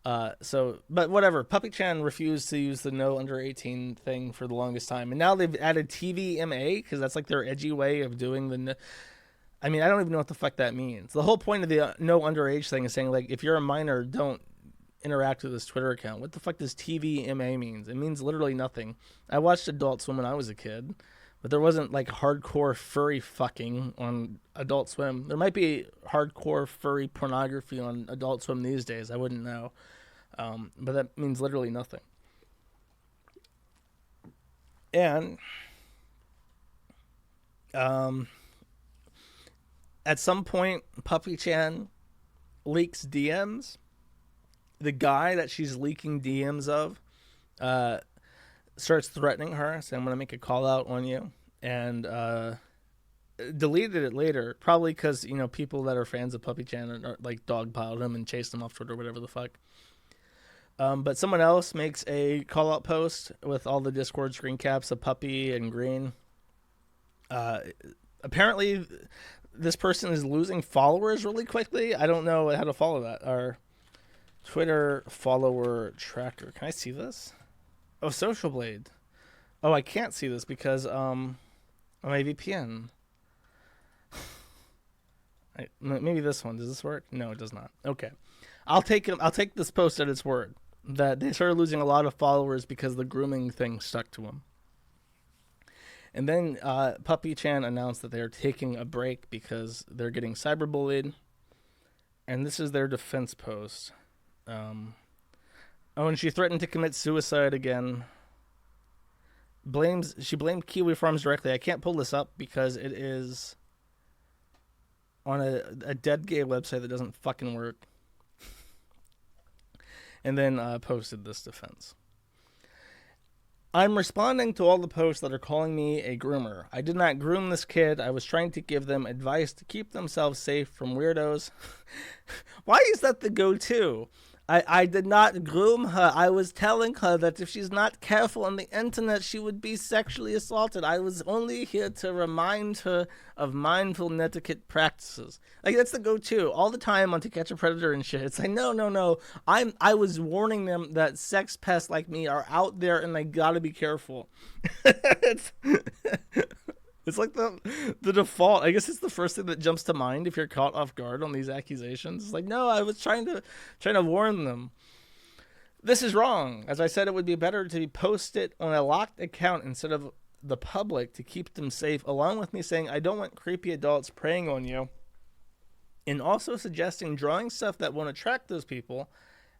But whatever, Puppy-chan refused to use the no under 18 thing for the longest time. And now they've added TVMA because that's like their edgy way of doing the I mean, I don't even know what the fuck that means. The whole point of the no underage thing is saying, like, if you're a minor, don't interact with this Twitter account. What the fuck does TVMA means? It means literally nothing. I watched Adult Swim when I was a kid, but there wasn't, like, hardcore furry fucking on Adult Swim. There might be hardcore furry pornography on Adult Swim these days. I wouldn't know. But that means literally nothing. And at some point, Puppy-chan leaks DMs. The guy that she's leaking DMs of starts threatening her, saying, I'm going to make a call out on you. And deleted it later, probably because, you know, people that are fans of Puppy-chan are like dogpiled him and chased him off Twitter or whatever the fuck. But someone else makes a call out post with all the Discord screen caps of Puppy and Green. Apparently, this person is losing followers really quickly. I don't know how to follow that. Our Twitter follower tracker. Can I see this? Oh, Social Blade. Oh, I can't see this because my VPN. Maybe this one. Does this work? No, it does not. Okay. I'll take this post at its word that they started losing a lot of followers because the grooming thing stuck to them. And then Puppy-chan announced that they're taking a break because they're getting cyberbullied. And this is their defense post. Oh, and she threatened to commit suicide again. She blamed Kiwi Farms directly. I can't pull this up because it is on a dead gay website that doesn't fucking work. And then posted this defense. I'm responding to all the posts that are calling me a groomer. I did not groom this kid. I was trying to give them advice to keep themselves safe from weirdos. Why is that the go-to? I did not groom her. I was telling her that if she's not careful on the internet, she would be sexually assaulted. I was only here to remind her of mindful etiquette practices. Like, that's the go-to all the time on To Catch a Predator and shit. It's like, no. I was warning them that sex pests like me are out there and they gotta be careful. It's like the default. I guess it's the first thing that jumps to mind if you're caught off guard on these accusations. It's like, no, I was trying to warn them. This is wrong. As I said, it would be better to post it on a locked account instead of the public to keep them safe, along with me saying I don't want creepy adults preying on you, and also suggesting drawing stuff that won't attract those people,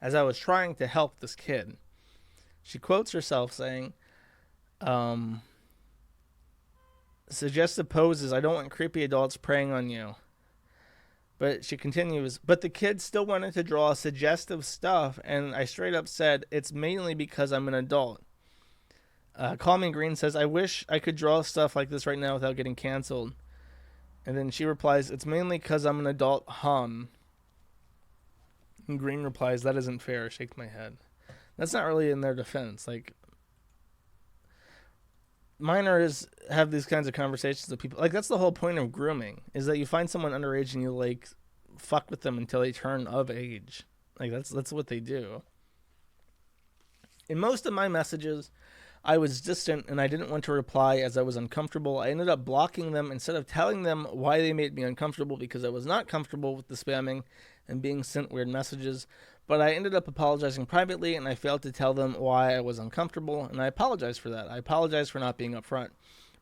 as I was trying to help this kid. She quotes herself saying, suggestive poses. I don't want creepy adults preying on you. But she continues, but the kids still wanted to draw suggestive stuff, and I straight up said, it's mainly because I'm an adult. Call Me Green says, I wish I could draw stuff like this right now without getting canceled. And then she replies, it's mainly because I'm an adult, And Green replies, that isn't fair. Shake my head. That's not really in their defense. Like, minors have these kinds of conversations with people. Like, that's the whole point of grooming, is that you find someone underage and you, like, fuck with them until they turn of age. Like, that's what they do. In most of my messages, I was distant and I didn't want to reply as I was uncomfortable. I ended up blocking them instead of telling them why they made me uncomfortable, because I was not comfortable with the spamming and being sent weird messages. But I ended up apologizing privately, and I failed to tell them why I was uncomfortable, and I apologize for that. I apologize for not being upfront.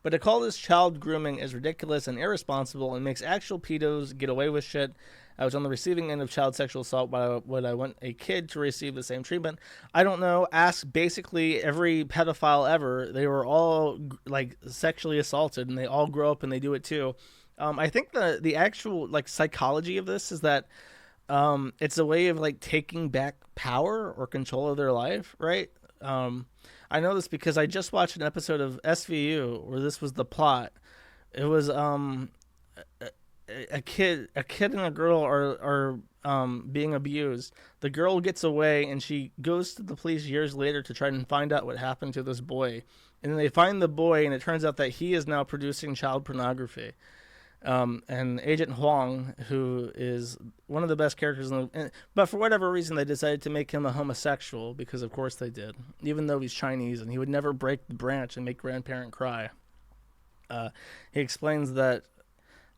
But to call this child grooming is ridiculous and irresponsible and makes actual pedos get away with shit. I was on the receiving end of child sexual assault, but would I want a kid to receive the same treatment? I don't know. Ask basically every pedophile ever. They were all, like, sexually assaulted, and they all grow up and they do it too. I think the actual, like, psychology of this is that it's a way of, like, taking back power or control of their life, right? I know this because I just watched an episode of SVU where this was the plot. It was a kid and a girl are being abused. The girl gets away and she goes to the police years later to try and find out what happened to this boy. And then they find the boy, and it turns out that he is now producing child pornography. And Agent Huang, who is one of the best characters but for whatever reason they decided to make him a homosexual, because of course they did, even though he's Chinese and he would never break the branch and make grandparent cry. He explains that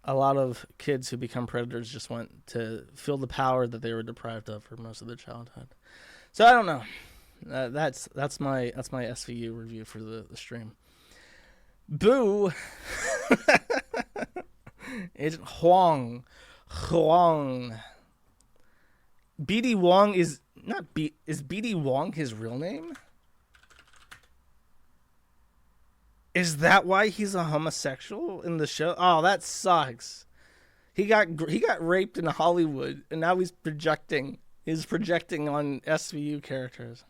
a lot of kids who become predators just want to feel the power that they were deprived of for most of their childhood. So I don't know. That's my SVU review for the stream. Boo. Agent Huang. BD Wong is BD Wong his real name? Is that why he's a homosexual in the show? Oh, that sucks. He got raped in Hollywood, and now he's projecting on SVU characters.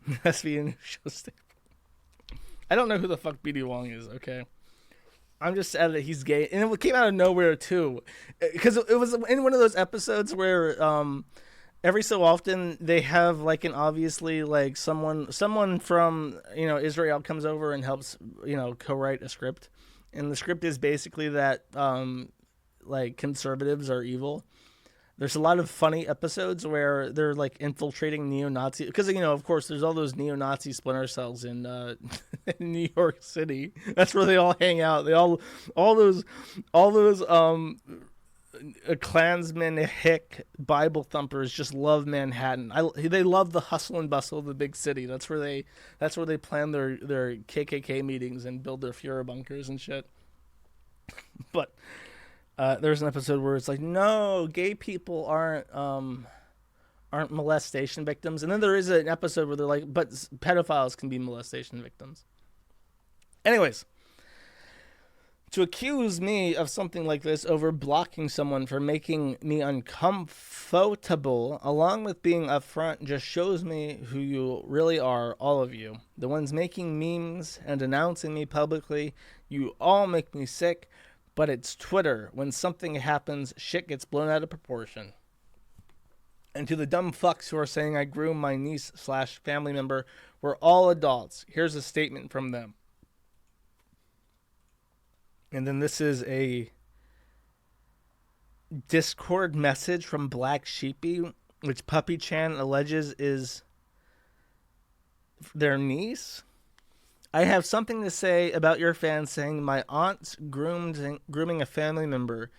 SVU new show staple. I don't know who the fuck BD Wong is, okay? I'm just sad that he's gay. And it came out of nowhere, too. Because it was in one of those episodes where every so often they have, like, an obviously, like, someone from, Israel comes over and helps, co-write a script. And the script is basically that, like, conservatives are evil. There's a lot of funny episodes where they're, like, infiltrating neo-Nazi. Because, of course, there's all those neo-Nazi splinter cells in New York City. That's where they all hang out. They all those Klansmen, hick Bible thumpers just love Manhattan. They love the hustle and bustle of the big city. That's where they plan their KKK meetings and build their Fuhrer bunkers and shit. But there's an episode where it's like, no, gay people aren't molestation victims. And then there is an episode where they're like, but pedophiles can be molestation victims. Anyways, to accuse me of something like this over blocking someone for making me uncomfortable, along with being upfront, just shows me who you really are, all of you. The ones making memes and announcing me publicly, you all make me sick. But it's Twitter. When something happens, shit gets blown out of proportion. And to the dumb fucks who are saying I groomed my niece/family member, we're all adults. Here's a statement from them. And then this is a Discord message from Black Sheepy, which Puppy Chan alleges is their niece. I have something to say about your fans saying my aunt's grooming a family member.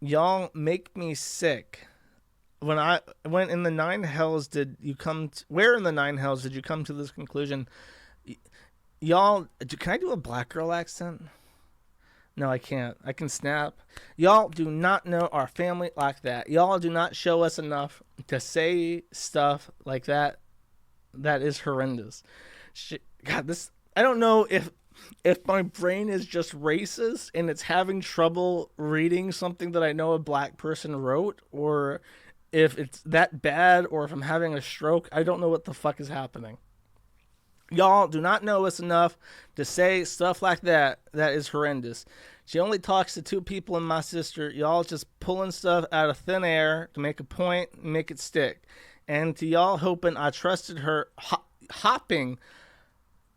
Y'all make me sick. When in the nine hells did you come? Where in the nine hells did you come to this conclusion? Y'all, can I do a black girl accent? No, I can't. I can snap. Y'all do not know our family like that. Y'all do not show us enough to say stuff like that. That is horrendous. God, this. I don't know if if my brain is just racist and it's having trouble reading something that I know a black person wrote, or if it's that bad, or if I'm having a stroke. I don't know what the fuck is happening. Y'all do not know us enough to say stuff like that. That is horrendous. She only talks to 2 people and my sister. Y'all just pulling stuff out of thin air to make a point and make it stick. And to y'all hoping I trusted her, hopping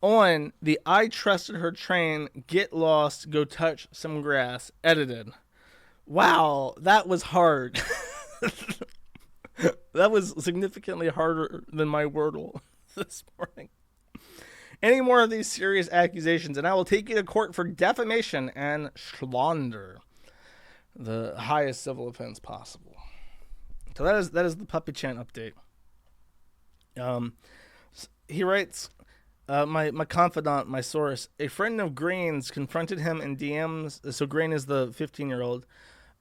on the I trusted her train, get lost, go touch some grass, edited. Wow, that was hard. That was significantly harder than my Wordle this morning. Any more of these serious accusations, and I will take you to court for defamation and slander, the highest civil offense possible. So that is the Puppy Chan update. He writes, my confidant, my source, a friend of Green's confronted him in DMs. So Green is the 15-year-old.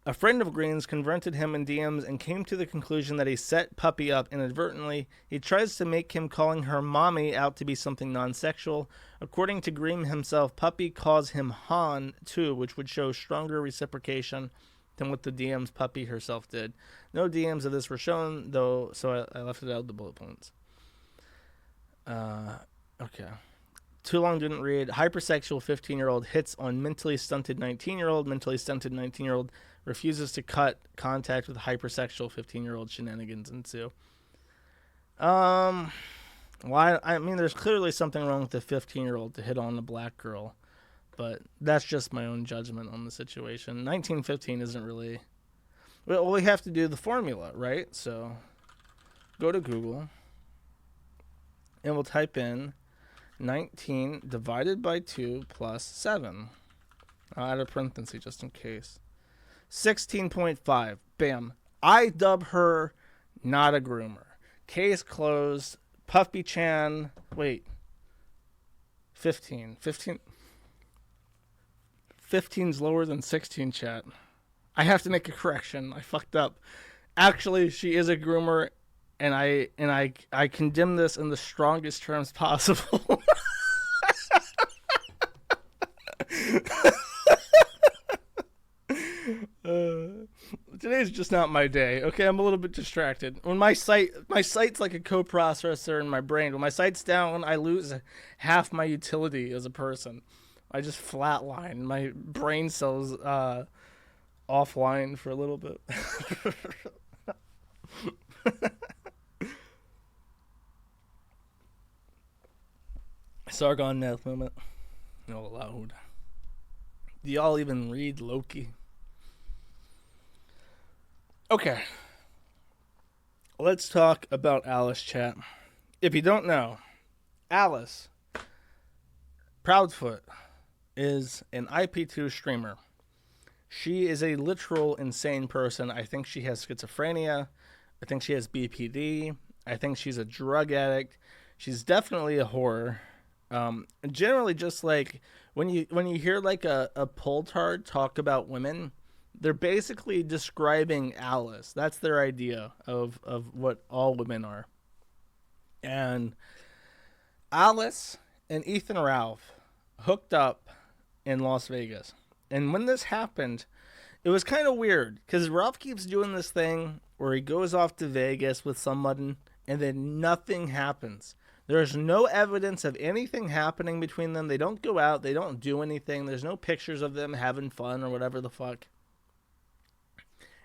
A friend of Green's confronted him in DMs and came to the conclusion that he set Puppy up inadvertently. He tries to make him calling her mommy out to be something non-sexual. According to Green himself, Puppy calls him Han too, which would show stronger reciprocation than what the DMs Puppy herself did. No DMs of this were shown, though, so I left it out of the bullet points. Okay. Too long didn't read. Hypersexual 15-year-old hits on mentally stunted 19-year-old. Mentally stunted 19-year-old refuses to cut contact with hypersexual 15-year-old. Shenanigans ensue. Well, I mean, there's clearly something wrong with the 15-year-old to hit on a black girl, but that's just my own judgment on the situation. 1915 isn't really... Well, we have to do the formula, right? So go to Google, and we'll type in 19 divided by 2 plus 7. I'll add a parenthesis just in case. 16.5. Bam. I dub her not a groomer. Case closed. Puppy Chan. Wait. 15. 15's lower than 16, chat. I have to make a correction. I fucked up. Actually, she is a groomer, and I condemn this in the strongest terms possible. Today's just not my day. Okay, I'm a little bit distracted. When my site's like a coprocessor in my brain. When my site's down, I lose half my utility as a person. I just flatline. My brain cells offline for a little bit. Sargon Nath moment. No loud. Do y'all even read Loki? Okay. Let's talk about Alice, chat. If you don't know, Alice Proudfoot is an IP2 streamer. She is a literal insane person. I think she has schizophrenia. I think she has BPD. I think she's a drug addict. She's definitely a whore. Generally, just like when you hear like a pull-tard talk about women, they're basically describing Alice. That's their idea of what all women are. And Alice and Ethan Ralph hooked up in Las Vegas. And when this happened, it was kind of weird because Ralph keeps doing this thing where he goes off to Vegas with someone and then nothing happens. There's no evidence of anything happening between them. They don't go out. They don't do anything. There's no pictures of them having fun or whatever the fuck.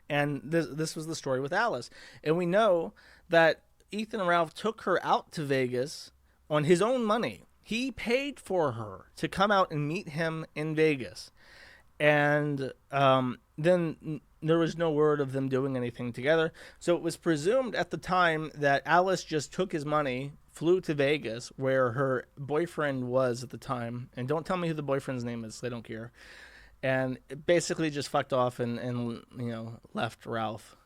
And this was the story with Alice. And we know that Ethan Ralph took her out to Vegas on his own money. He paid for her to come out and meet him in Vegas. And then there was no word of them doing anything together. So it was presumed at the time that Alice just took his money, flew to Vegas, where her boyfriend was at the time. And don't tell me who the boyfriend's name is. They don't care. And basically just fucked off and you know, left Ralph.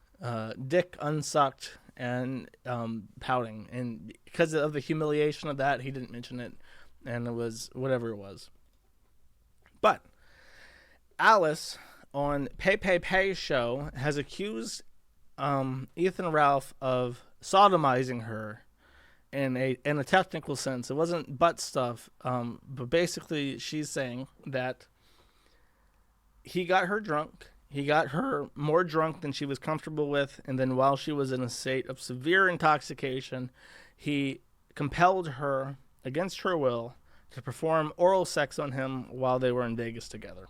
Dick unsucked and pouting. And because of the humiliation of that, he didn't mention it. And it was whatever it was. But Alice on Pay's show has accused Ethan Ralph of sodomizing her in a technical sense. It wasn't butt stuff, but basically she's saying that he got her drunk. He got her more drunk than she was comfortable with, and then while she was in a state of severe intoxication, he compelled her, against her will, to perform oral sex on him while they were in Vegas together.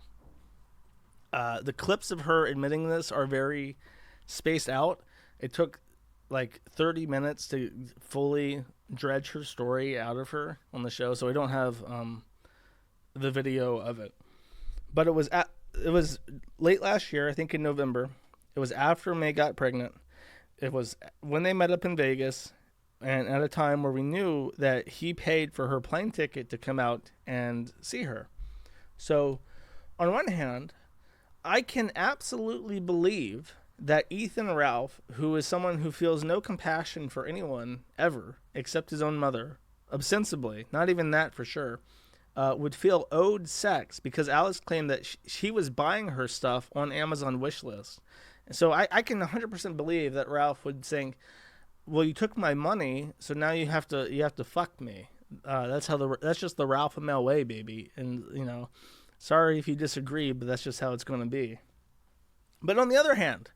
The clips of her admitting this are very spaced out. It took like 30 minutes to fully dredge her story out of her on the show, so I don't have the video of it. But it was late last year, I think in November. It was after May got pregnant. It was when they met up in Vegas, and at a time where we knew that he paid for her plane ticket to come out and see her. So, on one hand, I can absolutely believe that Ethan Ralph, who is someone who feels no compassion for anyone ever, except his own mother, ostensibly, not even that for sure, would feel owed sex because Alice claimed that she was buying her stuff on Amazon wishlist. So I can 100% believe that Ralph would think, well, you took my money, so now you have to fuck me. That's just the Ralph Amell way, baby. And, you know, sorry if you disagree, but that's just how it's going to be. But on the other hand,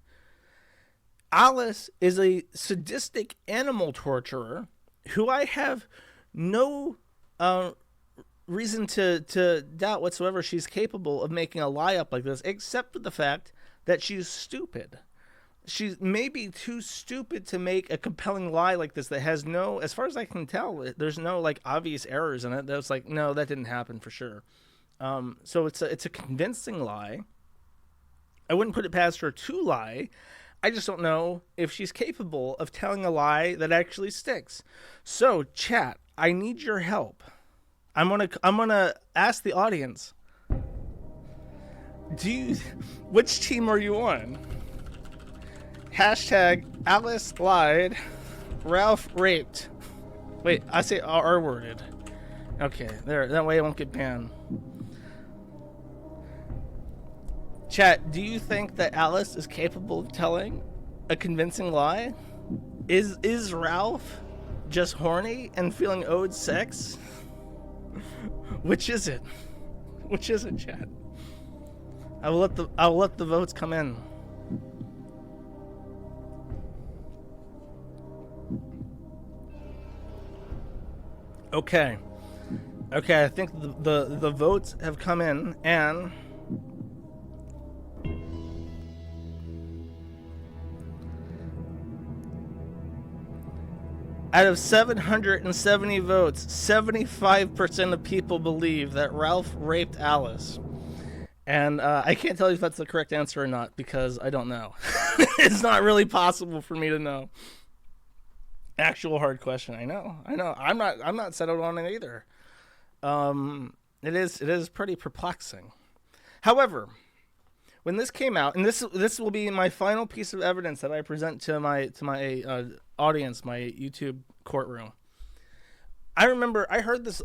Alice is a sadistic animal torturer who I have no reason to doubt whatsoever she's capable of making a lie up like this, except for the fact that she's stupid. She's maybe too stupid to make a compelling lie like this that has no, as far as I can tell, there's no like obvious errors in it. That's like, no, that didn't happen for sure. So it's a convincing lie. I wouldn't put it past her to lie. I just don't know if she's capable of telling a lie that actually sticks. So, chat, I need your help. I'm gonna ask the audience. Which team are you on? Hashtag Alice lied, Ralph raped. Wait, I say R-worded. Okay, there. That way I won't get banned. Chat, do you think that Alice is capable of telling a convincing lie? Is Ralph just horny and feeling owed sex? Which is it? Which is it, chat? I will let the votes come in. Okay, I think the votes have come in, and out of 770 votes, 75% of people believe that Ralph raped Alice. And I can't tell you if that's the correct answer or not, because I don't know. It's not really possible for me to know. Actual hard question. I know. I'm not settled on it either. It is pretty perplexing. However, when this came out, and this will be my final piece of evidence that I present to my audience, my YouTube courtroom. I remember I heard this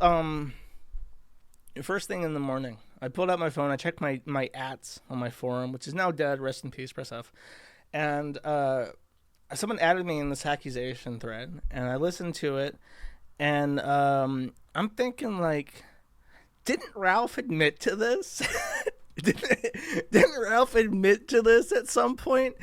first thing in the morning. I pulled out my phone. I checked my ats on my forum, which is now dead. Rest in peace, press F. And someone added me in this accusation thread, and I listened to it, and I'm thinking, like, didn't Ralph admit to this? Didn't Ralph admit to this at some point?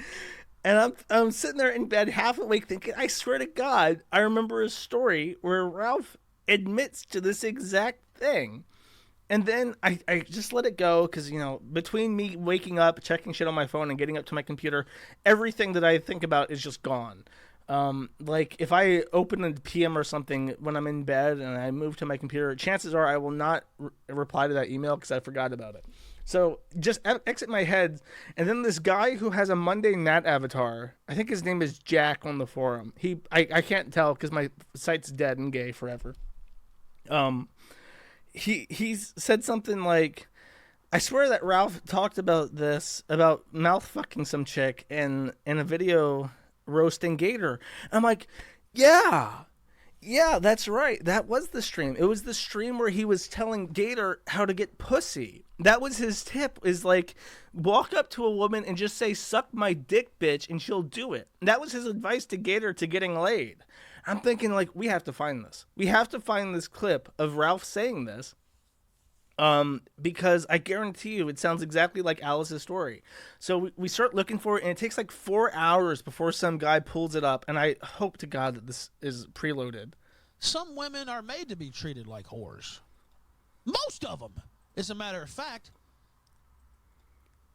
And I'm sitting there in bed half awake thinking, I swear to God, I remember a story where Ralph admits to this exact thing. And then I just let it go because, you know, between me waking up, checking shit on my phone, and getting up to my computer, everything that I think about is just gone. Like, if I open a PM or something when I'm in bed and I move to my computer, chances are I will not reply to that email because I forgot about it. So just exit my head. And then this guy who has a Monday Matt avatar, I think his name is Jack on the forum. I can't tell because my site's dead and gay forever. He's said something like, I swear that Ralph talked about this, about mouth fucking some chick in a video roasting Gator. I'm like, yeah, that's right. That was the stream. It was the stream where he was telling Gator how to get pussy. That was his tip, is like, walk up to a woman and just say, suck my dick, bitch, and she'll do it. That was his advice to Gator to getting laid. I'm thinking, like, we have to find this. We have to find this clip of Ralph saying this. Because I guarantee you it sounds exactly like Alice's story. So we start looking for it, and it takes like 4 hours before some guy pulls it up, and I hope to God that this is preloaded. Some women are made to be treated like whores. Most of them. As a matter of fact,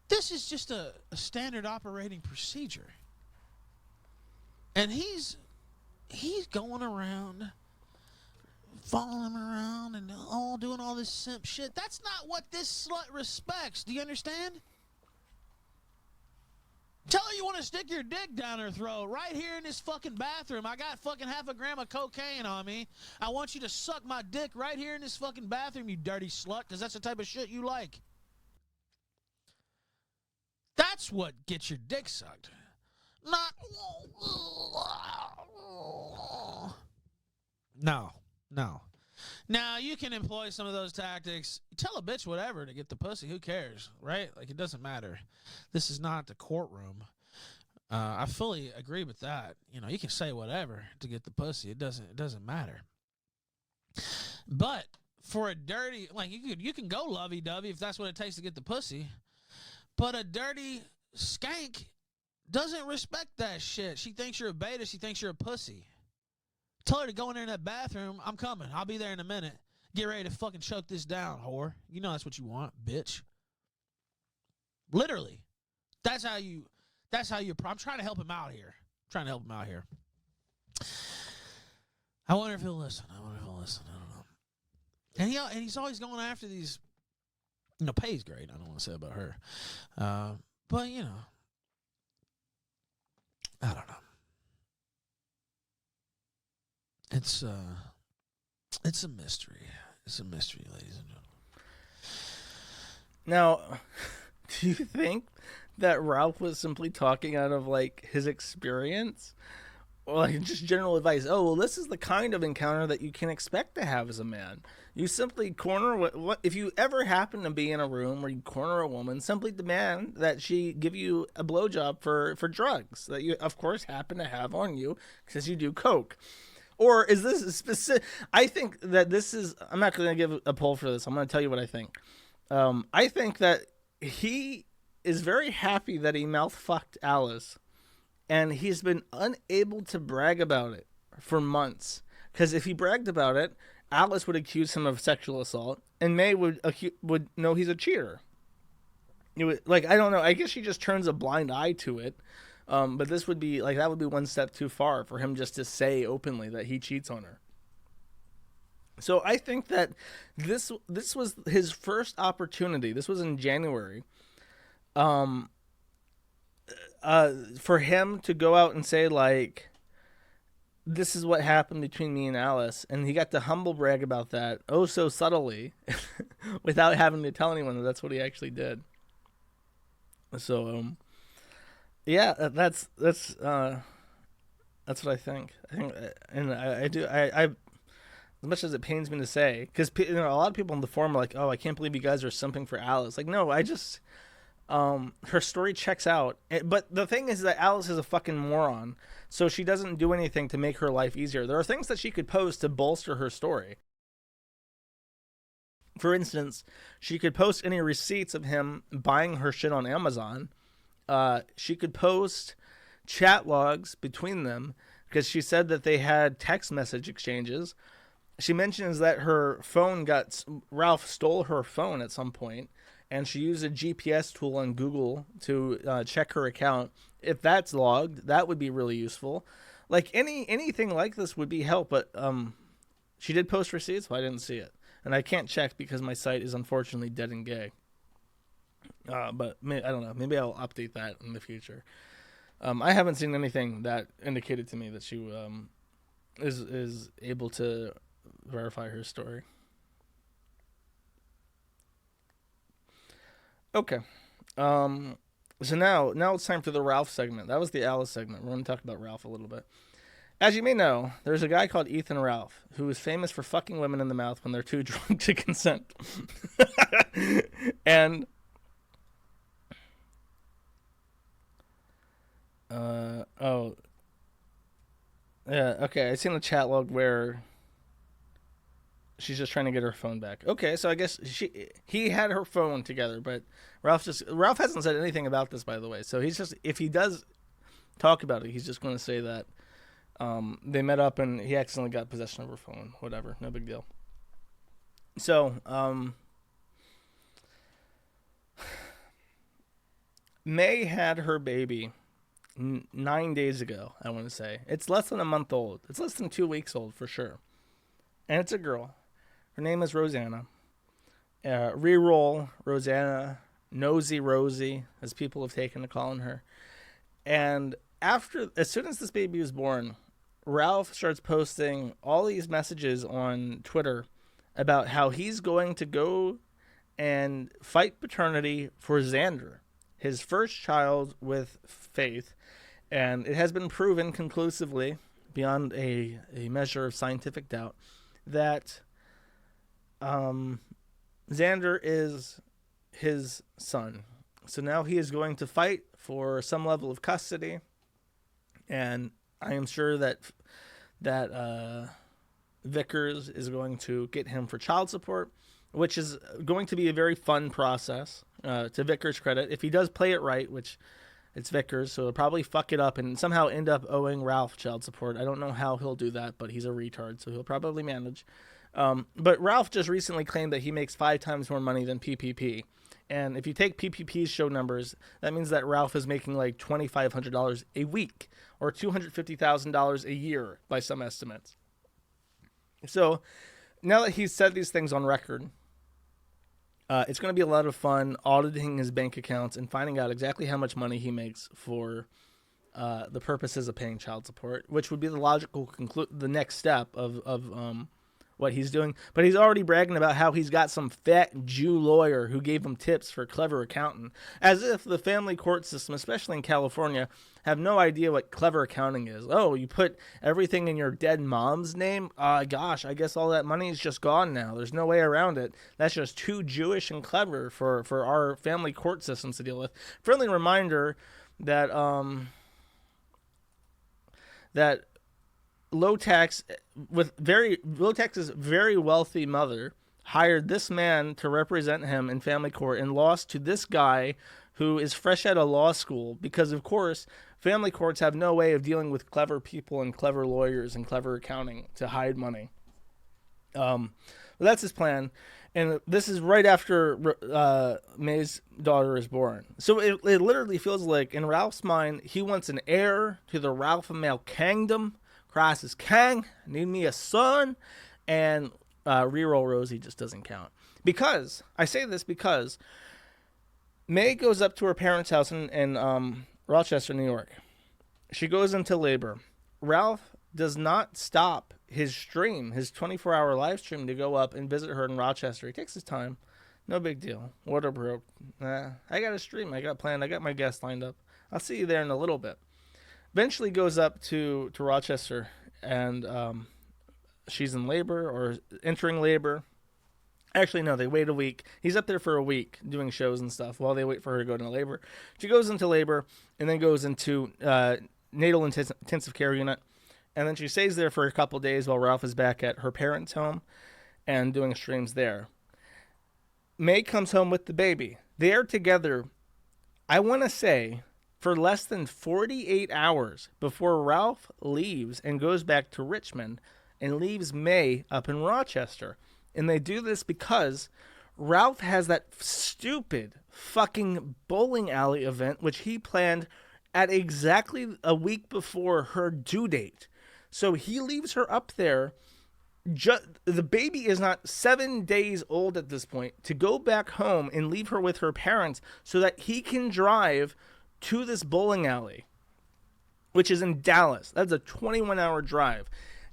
this is just a standard operating procedure. And he's going around, following him around and all doing all this simp shit. That's not what this slut respects. Do you understand? Tell her you want to stick your dick down her throat right here in this fucking bathroom. I got fucking half a gram of cocaine on me. I want you to suck my dick right here in this fucking bathroom, you dirty slut, because that's the type of shit you like. That's what gets your dick sucked. Not... No. Now, you can employ some of those tactics. Tell a bitch whatever to get the pussy. Who cares, right? Like, it doesn't matter. This is not the courtroom. I fully agree with that. You know, you can say whatever to get the pussy. It doesn't matter. But for a dirty, like, you can go lovey-dovey if that's what it takes to get the pussy. But a dirty skank doesn't respect that shit. She thinks you're a beta. She thinks you're a pussy. Tell her to go in there in that bathroom. I'm coming. I'll be there in a minute. Get ready to fucking choke this down, whore. You know that's what you want, bitch. Literally. That's how you, I'm trying to help him out here. I wonder if he'll listen. I don't know. And he's always going after these, you know, Pay's great. I don't want to say about her. But, you know, I don't know. It's a mystery. It's a mystery, ladies and gentlemen. Now, do you think that Ralph was simply talking out of, like, his experience? Or, like, just general advice? Oh, well, this is the kind of encounter that you can expect to have as a man. You simply corner what if you ever happen to be in a room where you corner a woman, simply demand that she give you a blowjob for drugs that you, of course, happen to have on you because you do coke. Or is this specific? I think that this is, I'm not going to give a poll for this. I'm going to tell you what I think. I think that he is very happy that he mouth-fucked Alice, and he's been unable to brag about it for months. Because if he bragged about it, Alice would accuse him of sexual assault, and May would know he's a cheater. Like, I don't know. I guess she just turns a blind eye to it. But this would be, like, that would be one step too far for him just to say openly that he cheats on her. So I think that this was his first opportunity. This was in January. For him to go out and say, like, this is what happened between me and Alice, and he got to humble brag about that, oh so subtly, without having to tell anyone that that's what he actually did. So, yeah, that's what I think. And I do. As much as it pains me to say, because a lot of people in the forum are like, "Oh, I can't believe you guys are simping for Alice." Like, no, I just, her story checks out. But the thing is that Alice is a fucking moron, so she doesn't do anything to make her life easier. There are things that she could post to bolster her story. For instance, she could post any receipts of him buying her shit on Amazon. She could post chat logs between them because she said that they had text message exchanges. She mentions that her phone Ralph stole her phone at some point, and she used a GPS tool on Google to check her account. If that's logged, that would be really useful. Like, anything like this would be help, but she did post receipts, but I didn't see it. And I can't check because my site is unfortunately dead and gay. But I don't know. Maybe I'll update that in the future. I haven't seen anything that indicated to me that she is able to verify her story. Okay. So now it's time for the Ralph segment. That was the Alice segment. We're going to talk about Ralph a little bit. As you may know, there's a guy called Ethan Ralph who is famous for fucking women in the mouth when they're too drunk to consent. And Yeah, okay. I seen a chat log where she's just trying to get her phone back. Okay, so I guess he had her phone together, but Ralph hasn't said anything about this, by the way. So he's just, if he does talk about it, he's just going to say that they met up and he accidentally got possession of her phone. Whatever, no big deal. So May had her baby 9 days ago, I want to say. It's less than a month old. It's less than 2 weeks old for sure. And it's a girl. Her name is Rosanna. Reroll Rosanna, Nosy Rosie, as people have taken to calling her. And as soon as this baby was born, Ralph starts posting all these messages on Twitter about how he's going to go and fight paternity for Xander, his first child with Faith. And it has been proven conclusively, beyond a measure of scientific doubt, that Xander is his son. So now he is going to fight for some level of custody, and I am sure that Vickers is going to get him for child support, which is going to be a very fun process, to Vickers' credit. If he does play it right, which it's Vickers, so he'll probably fuck it up and somehow end up owing Ralph child support. I don't know how he'll do that, but he's a retard, so he'll probably manage. But Ralph just recently claimed that he makes 5 times more money than PPP. And if you take PPP's show numbers, that means that Ralph is making like $2,500 a week or $250,000 a year by some estimates. So now that he's said these things on record, it's going to be a lot of fun auditing his bank accounts and finding out exactly how much money he makes for the purposes of paying child support, which would be the logical the next step of what he's doing. But he's already bragging about how he's got some fat Jew lawyer who gave him tips for clever accounting, as if the family court system, especially in California, have no idea what clever accounting is. Oh, you put everything in your dead mom's name? Gosh, I guess all that money is just gone now. There's no way around it. That's just too Jewish and clever for our family court systems to deal with. Friendly reminder that Notax's very wealthy mother hired this man to represent him in family court and lost to this guy who is fresh out of law school, because of course family courts have no way of dealing with clever people and clever lawyers and clever accounting to hide money. That's his plan, and this is right after May's daughter is born. So it literally feels like, in Ralph's mind, he wants an heir to the Ralph and May kingdom. Christ is king. Need me a son. And Reroll Rosie just doesn't count. Because, I say this because May goes up to her parents' house in Rochester, New York. She goes into labor. Ralph does not stop his stream, his 24-hour live stream, to go up and visit her in Rochester. He takes his time. No big deal. Water broke. I got a stream. I got planned. I got my guests lined up. I'll see you there in a little bit. Eventually goes up to Rochester, and she's in labor or entering labor. Actually, no, they wait a week. He's up there for a week doing shows and stuff while they wait for her to go into labor. She goes into labor and then goes into natal intensive care unit. And then she stays there for a couple days while Ralph is back at her parents' home and doing streams there. May comes home with the baby. They are together, I want to say, for less than 48 hours before Ralph leaves and goes back to Richmond and leaves May up in Rochester. And they do this because Ralph has that stupid fucking bowling alley event, which he planned at exactly a week before her due date. So he leaves her up there. The baby is not 7 days old at this point, to go back home and leave her with her parents so that he can drive to this bowling alley, which is in Dallas. That's a 21-hour drive.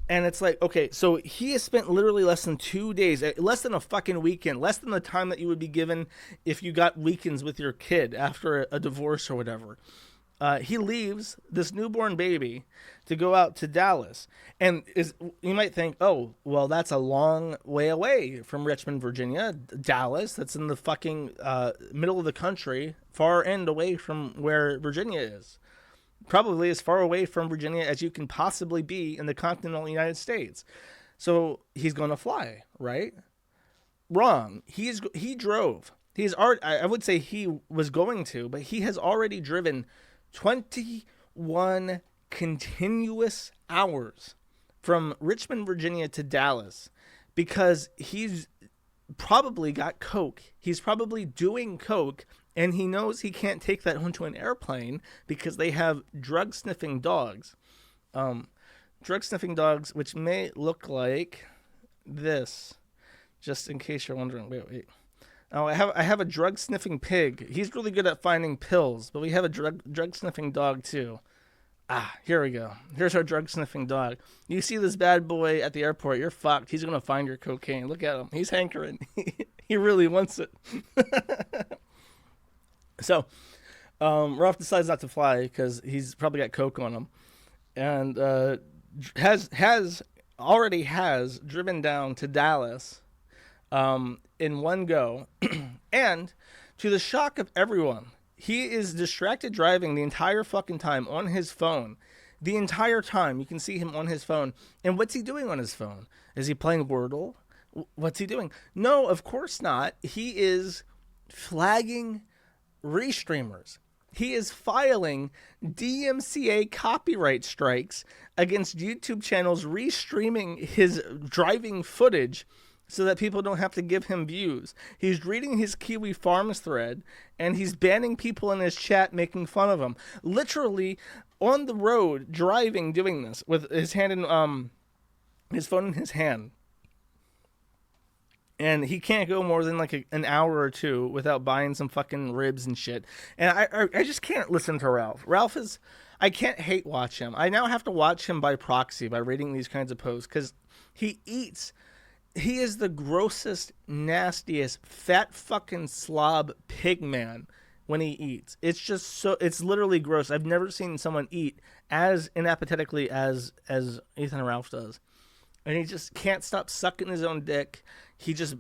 And it's like, okay, so he has spent literally less than 2 days, less than a fucking weekend, less than the time that you would be given if you got weekends with your kid after a divorce or whatever. He leaves this newborn baby to go out to Dallas. And you might think, oh, well, that's a long way away from Richmond, Virginia. Dallas, that's in the fucking middle of the country, far end away from where Virginia is. probably as far away from Virginia as you can possibly be in the continental United States. So he's going to fly, right? Wrong. He drove. He's already, I would say he was going to, but he has already driven 21 continuous hours from Richmond, Virginia to Dallas because he's probably got coke. He's probably doing coke, and he knows he can't take that onto an airplane because they have drug-sniffing dogs. Drug-sniffing dogs, which may look like this, just in case you're wondering. Wait. Oh, I have a drug-sniffing pig. He's really good at finding pills, but we have a drug-sniffing dog too. Here we go. Here's our drug-sniffing dog. You see this bad boy at the airport, you're fucked. He's going to find your cocaine. Look at him. He's hankering. He really wants it. So, Ralph decides not to fly because he's probably got coke on him. And already has driven down to Dallas in one go. And to the shock of everyone, he is distracted driving the entire fucking time on his phone. The entire time you can see him on his phone. And what's he doing on his phone? Is he playing Wordle? What's he doing? No, of course not. He is flagging restreamers. He is filing DMCA copyright strikes against YouTube channels restreaming his driving footage so that people don't have to give him views. He's reading his Kiwi Farms thread, and he's banning people in his chat making fun of him. Literally on the road, driving, doing this with his hand in his phone in his hand. And he can't go more than like an hour or two without buying some fucking ribs and shit. And I just can't listen to Ralph. Ralph is, I can't hate watch him. I now have to watch him by proxy by reading these kinds of posts because he eats. He is the grossest, nastiest, fat fucking slob pig man when he eats. It's just so, it's literally gross. I've never seen someone eat as inappetitely as Ethan Ralph does. And he just can't stop sucking his own dick. He just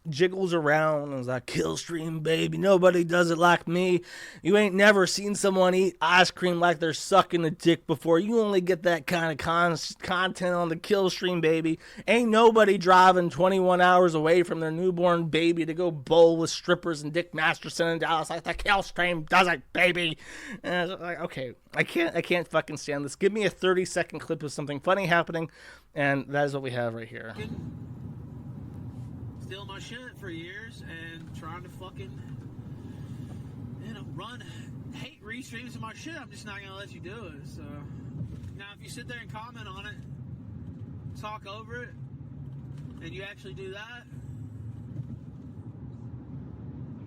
jiggles around and is like, kill stream, baby. Nobody does it like me. You ain't never seen someone eat ice cream like they're sucking a dick before. You only get that kind of content on the kill stream, baby. Ain't nobody driving 21 hours away from their newborn baby to go bowl with strippers and Dick Masterson in Dallas like the kill stream does it, baby. And I was like, okay, I can't fucking stand this. Give me a 30-second clip of something funny happening, and that is what we have right here. Stealing my shit for years and trying to fucking, run hate restreams of my shit. I'm just not gonna let you do it. So now, if you sit there and comment on it, talk over it, and you actually do that,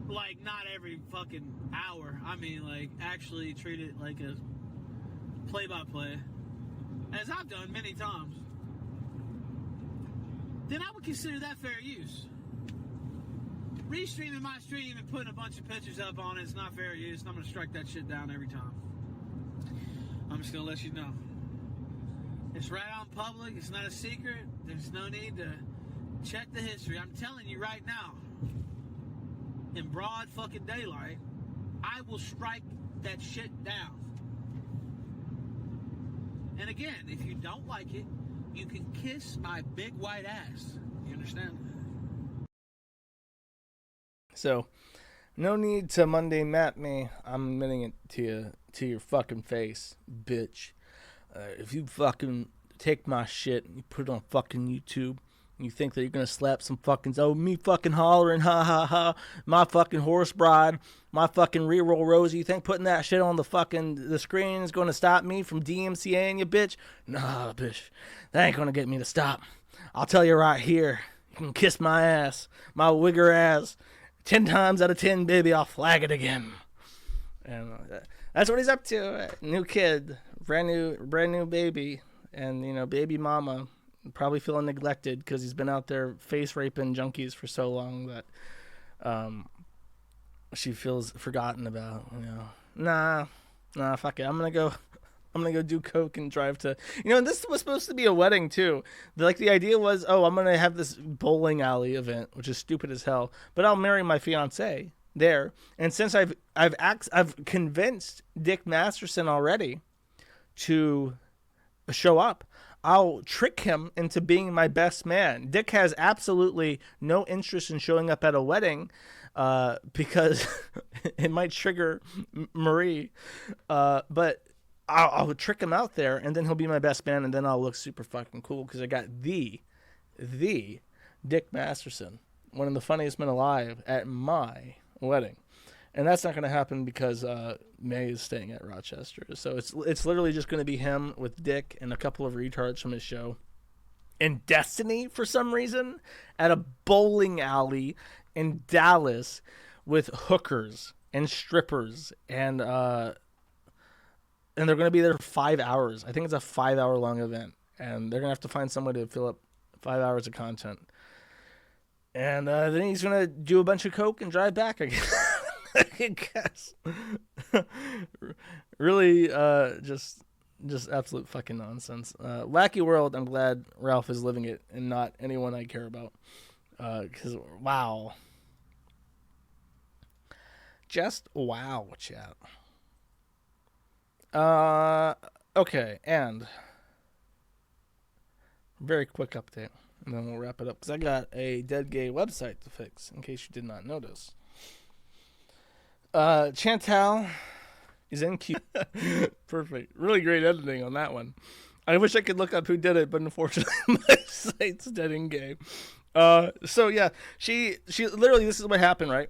like not every fucking hour. I mean, like actually treat it like a play-by-play, as I've done many times. Then I would consider that fair use. Restreaming my stream and putting a bunch of pictures up on it is not fair use, and I'm going to strike that shit down every time. I'm just going to let you know. It's right out in public. It's not a secret. There's no need to check the history. I'm telling you right now, in broad fucking daylight, I will strike that shit down. And again, if you don't like it, you can kiss my big white ass. You understand? So, no need to Monday map me. I'm admitting it to your fucking face, bitch. If you fucking take my shit and you put it on fucking YouTube, and you think that you're gonna slap some fucking, me fucking hollering, ha ha ha, my fucking horse bride, my fucking reroll Rosie, you think putting that shit on the screen is gonna stop me from DMCAing you, bitch? Nah, bitch, that ain't gonna get me to stop. I'll tell you right here, you can kiss my ass, my wigger ass, 10 times out of 10, baby, I'll flag it again. And that's what he's up to. New kid, brand new baby, and baby mama. Probably feeling neglected because he's been out there face raping junkies for so long that she feels forgotten about. Nah, fuck it. I'm gonna go do coke and drive to. And this was supposed to be a wedding too. The idea was, I'm gonna have this bowling alley event, which is stupid as hell. But I'll marry my fiance there. And since I've convinced Dick Masterson already to show up. I'll trick him into being my best man. Dick has absolutely no interest in showing up at a wedding because it might trigger Marie. But I'll trick him out there, and then he'll be my best man, and then I'll look super fucking cool because I got the Dick Masterson, one of the funniest men alive, at my wedding. And that's not going to happen because May is staying at Rochester. So it's literally just going to be him with Dick and a couple of retards from his show. And Destiny, for some reason, at a bowling alley in Dallas with hookers and strippers. And they're going to be there for 5 hours. I think it's a 5-hour-long event. And they're going to have to find someone to fill up 5 hours of content. And then he's going to do a bunch of coke and drive back again. I guess. Really, just absolute fucking nonsense. Wacky world. I'm glad Ralph is living it and not anyone I care about. Because wow, just wow, chat. Okay, and very quick update, and then we'll wrap it up because I got a dead gay website to fix. In case you did not notice. Chantal is in queue. Perfect. Really great editing on that one. I wish I could look up who did it, but unfortunately my site's dead in game. So yeah, she literally, this is what happened, right?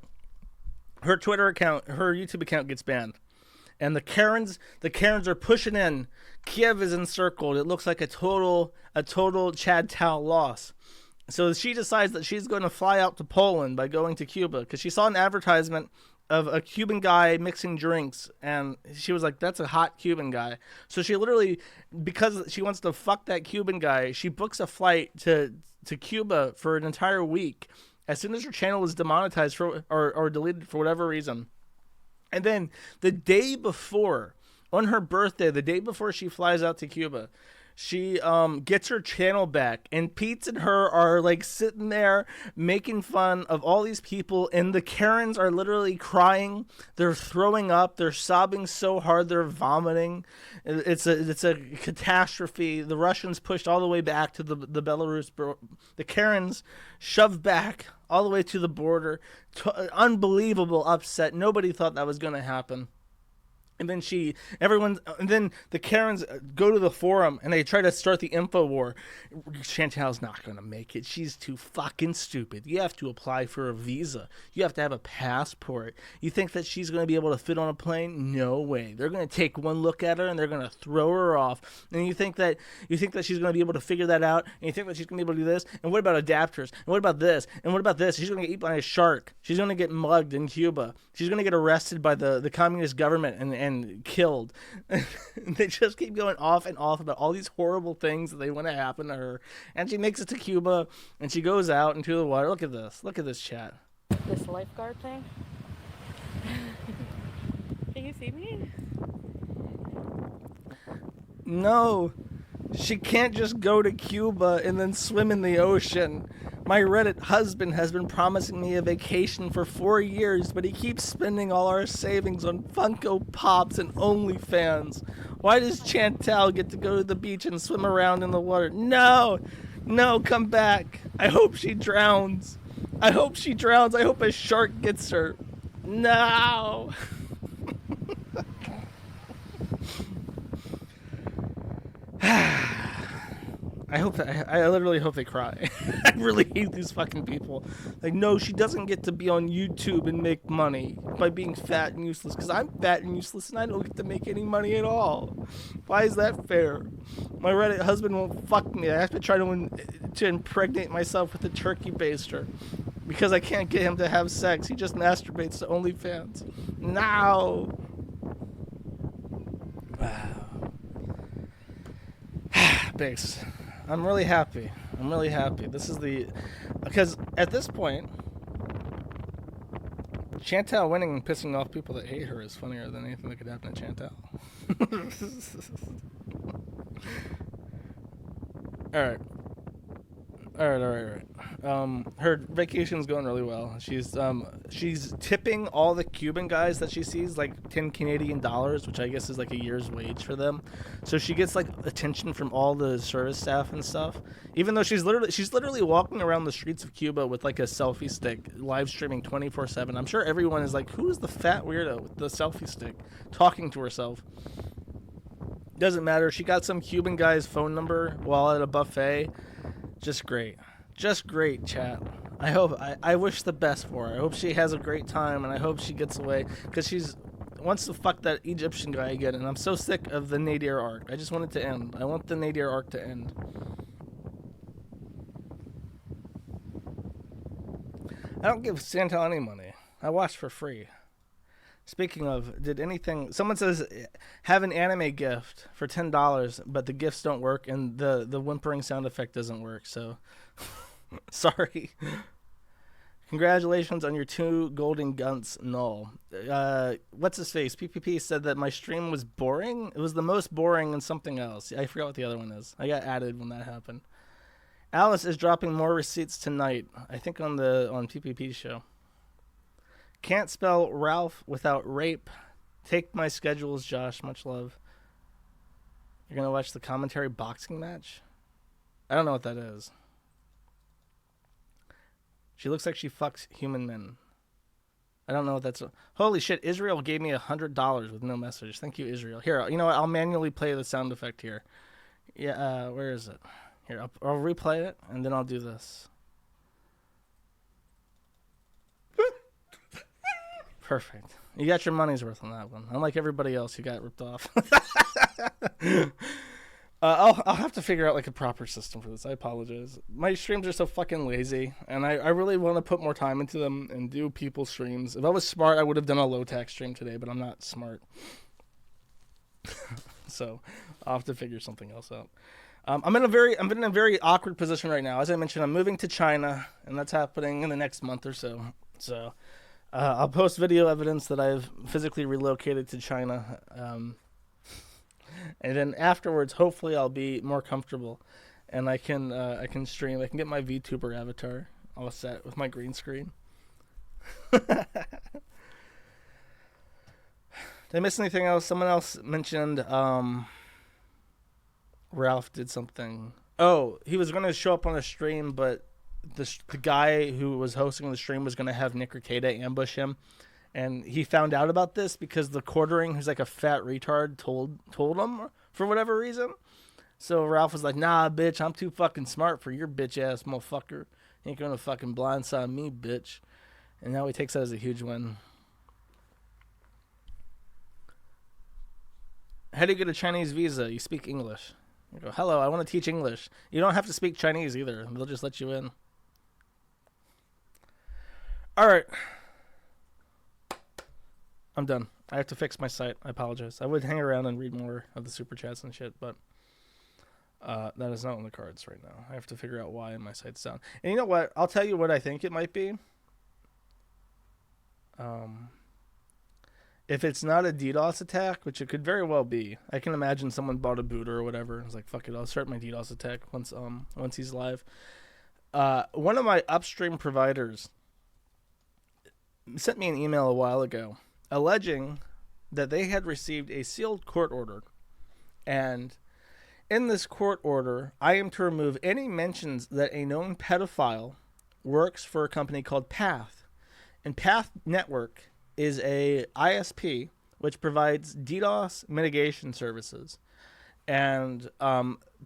Her Twitter account, her YouTube account gets banned. And the Karens are pushing in. Kiev is encircled. It looks like a total Chad Tao loss. So she decides that she's going to fly out to Poland by going to Cuba because she saw an advertisement of a Cuban guy mixing drinks, and she was like, that's a hot Cuban guy. So she literally, because she wants to fuck that Cuban guy, she books a flight to Cuba for an entire week as soon as her channel is demonetized or deleted for whatever reason. And then the day before, on her birthday, the day before she flies out to Cuba, she gets her channel back, and Peetz and her are like sitting there making fun of all these people, and the Karens are literally crying. They're throwing up. They're sobbing so hard they're vomiting. It's a catastrophe. The Russians pushed all the way back to the Belarus. The Karens shoved back all the way to the border. Unbelievable upset. Nobody thought that was going to happen. And then then the Karens go to the forum and they try to start the info war. Chantal's not going to make it. She's too fucking stupid. You have to apply for a visa. You have to have a passport. You think that she's going to be able to fit on a plane? No way. They're going to take one look at her and they're going to throw her off. And you think that she's going to be able to figure that out? And you think that she's going to be able to do this? And what about adapters? And what about this? And what about this? She's going to get eaten by a shark. She's going to get mugged in Cuba. She's going to get arrested by the communist government and killed. They just keep going off and off about all these horrible things that they want to happen to her. And she makes it to Cuba and she goes out into the water. Look at this chat. This lifeguard thing. Can you see me? No, she can't just go to Cuba and then swim in the ocean. My Reddit husband has been promising me a vacation for 4 years, but he keeps spending all our savings on Funko Pops and OnlyFans. Why does Chantal get to go to the beach and swim around in the water? No, come back. I hope she drowns. I hope a shark gets her. No. I literally hope they cry. I really hate these fucking people. Like, no, she doesn't get to be on YouTube and make money by being fat and useless. Because I'm fat and useless and I don't get to make any money at all. Why is that fair? My Reddit husband won't fuck me. I have to try to impregnate myself with a turkey baster. Because I can't get him to have sex. He just masturbates to OnlyFans. No. Wow. Base. I'm really happy. This is because at this point, Chantal winning and pissing off people that hate her is funnier than anything that could happen to Chantal. All right. her vacation's going really well. She's tipping all the Cuban guys that she sees like 10 Canadian dollars, which I guess is like a year's wage for them. So she gets like attention from all the service staff and stuff. Even though she's literally walking around the streets of Cuba with like a selfie stick, live streaming 24/7. I'm sure everyone is like, who is the fat weirdo with the selfie stick talking to herself? Doesn't matter. She got some Cuban guy's phone number while at a buffet. Just great. Just great, chat. I wish the best for her. I hope she has a great time, and I hope she gets away, because she's wants to fuck that Egyptian guy again, and I'm so sick of the Nadir arc. I just want it to end. I want the Nadir arc to end. I don't give Santa any money. I watch for free. Speaking of, did anything... Someone says, have an anime gift for $10, but the gifts don't work, and the whimpering sound effect doesn't work, so... Sorry. Congratulations on your 2 golden guns, null. What's his face? PPP said that my stream was boring. It was the most boring and something else. I forgot what the other one is. I got added when that happened. Alice is dropping more receipts tonight. I think on PPP's show. Can't spell Ralph without rape. Take my schedules, Josh. Much love. You're gonna watch the commentary boxing match? I don't know what that is. She looks like she fucks human men. I don't know what that's... Holy shit, Israel gave me $100 with no message. Thank you, Israel. Here, you know what? I'll manually play the sound effect here. Yeah, where is it? Here, I'll replay it, and then I'll do this. Perfect. You got your money's worth on that one. Unlike everybody else who got ripped off. I'll have to figure out like a proper system for this. I apologize. My streams are so fucking lazy, and I really want to put more time into them and do people's streams. If I was smart, I would have done a low-tax stream today, but I'm not smart. So I'll have to figure something else out. I'm in a very awkward position right now. As I mentioned, I'm moving to China, and that's happening in the next month or so. So I'll post video evidence that I've physically relocated to China. And then afterwards, hopefully, I'll be more comfortable, and I can stream. I can get my VTuber avatar all set with my green screen. Did I miss anything else? Someone else mentioned Ralph did something. Oh, he was going to show up on a stream, but the guy who was hosting the stream was going to have Nick Ricada ambush him. And he found out about this because the quartering, who's like a fat retard, told him for whatever reason. So Ralph was like, nah, bitch, I'm too fucking smart for your bitch-ass motherfucker. You ain't gonna fucking blindside me, bitch. And now he takes that as a huge win. How do you get a Chinese visa? You speak English. You go, hello, I want to teach English. You don't have to speak Chinese either. They'll just let you in. All right. I'm done. I have to fix my site. I apologize. I would hang around and read more of the super chats and shit, but that is not on the cards right now. I have to figure out why my site's down. And you know what? I'll tell you what I think it might be. If it's not a DDoS attack, which it could very well be, I can imagine someone bought a booter or whatever. I was like, fuck it, I'll start my DDoS attack once he's live. One of my upstream providers sent me an email a while ago alleging that they had received a sealed court order, and in this court order, I am to remove any mentions that a known pedophile works for a company called Path. And Path Network is a ISP which provides DDoS mitigation services. And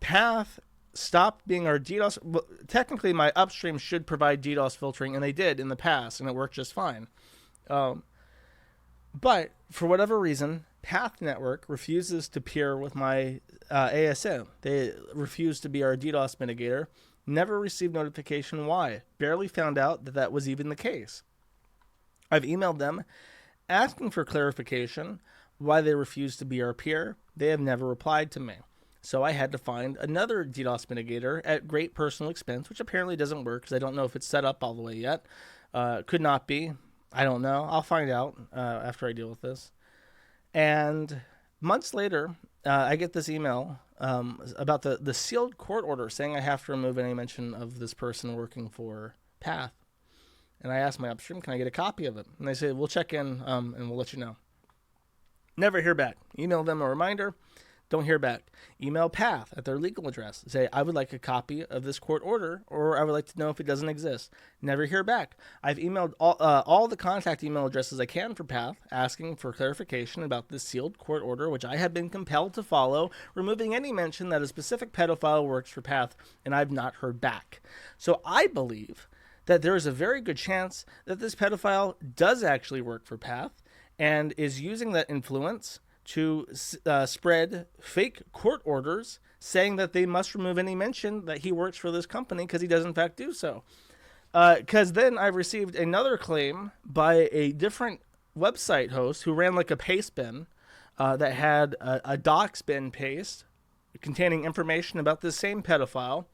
Path stopped being our DDoS. Well, technically, my upstream should provide DDoS filtering, and they did in the past, and it worked just fine. But for whatever reason, Path Network refuses to peer with my ASM. They refuse to be our DDoS mitigator. Never received notification why. Barely found out that that was even the case. I've emailed them asking for clarification why they refuse to be our peer. They have never replied to me. So I had to find another DDoS mitigator at great personal expense, which apparently doesn't work because I don't know if it's set up all the way yet. Could not be. I don't know. I'll find out after I deal with this. And months later, I get this email about the sealed court order saying I have to remove any mention of this person working for Path. And I asked my upstream, can I get a copy of it? And they say, we'll check in and we'll let you know. Never hear back. Email them a reminder. Don't hear back. Email Path at their legal address. Say, I would like a copy of this court order, or I would like to know if it doesn't exist. Never hear back. I've emailed all the contact email addresses I can for Path, asking for clarification about this sealed court order, which I have been compelled to follow, removing any mention that a specific pedophile works for Path, and I've not heard back. So I believe that there is a very good chance that this pedophile does actually work for Path and is using that influence to spread fake court orders saying that they must remove any mention that he works for this company because he does in fact do so. Because then I've received another claim by a different website host who ran like a paste bin that had a docs bin paste containing information about this same pedophile,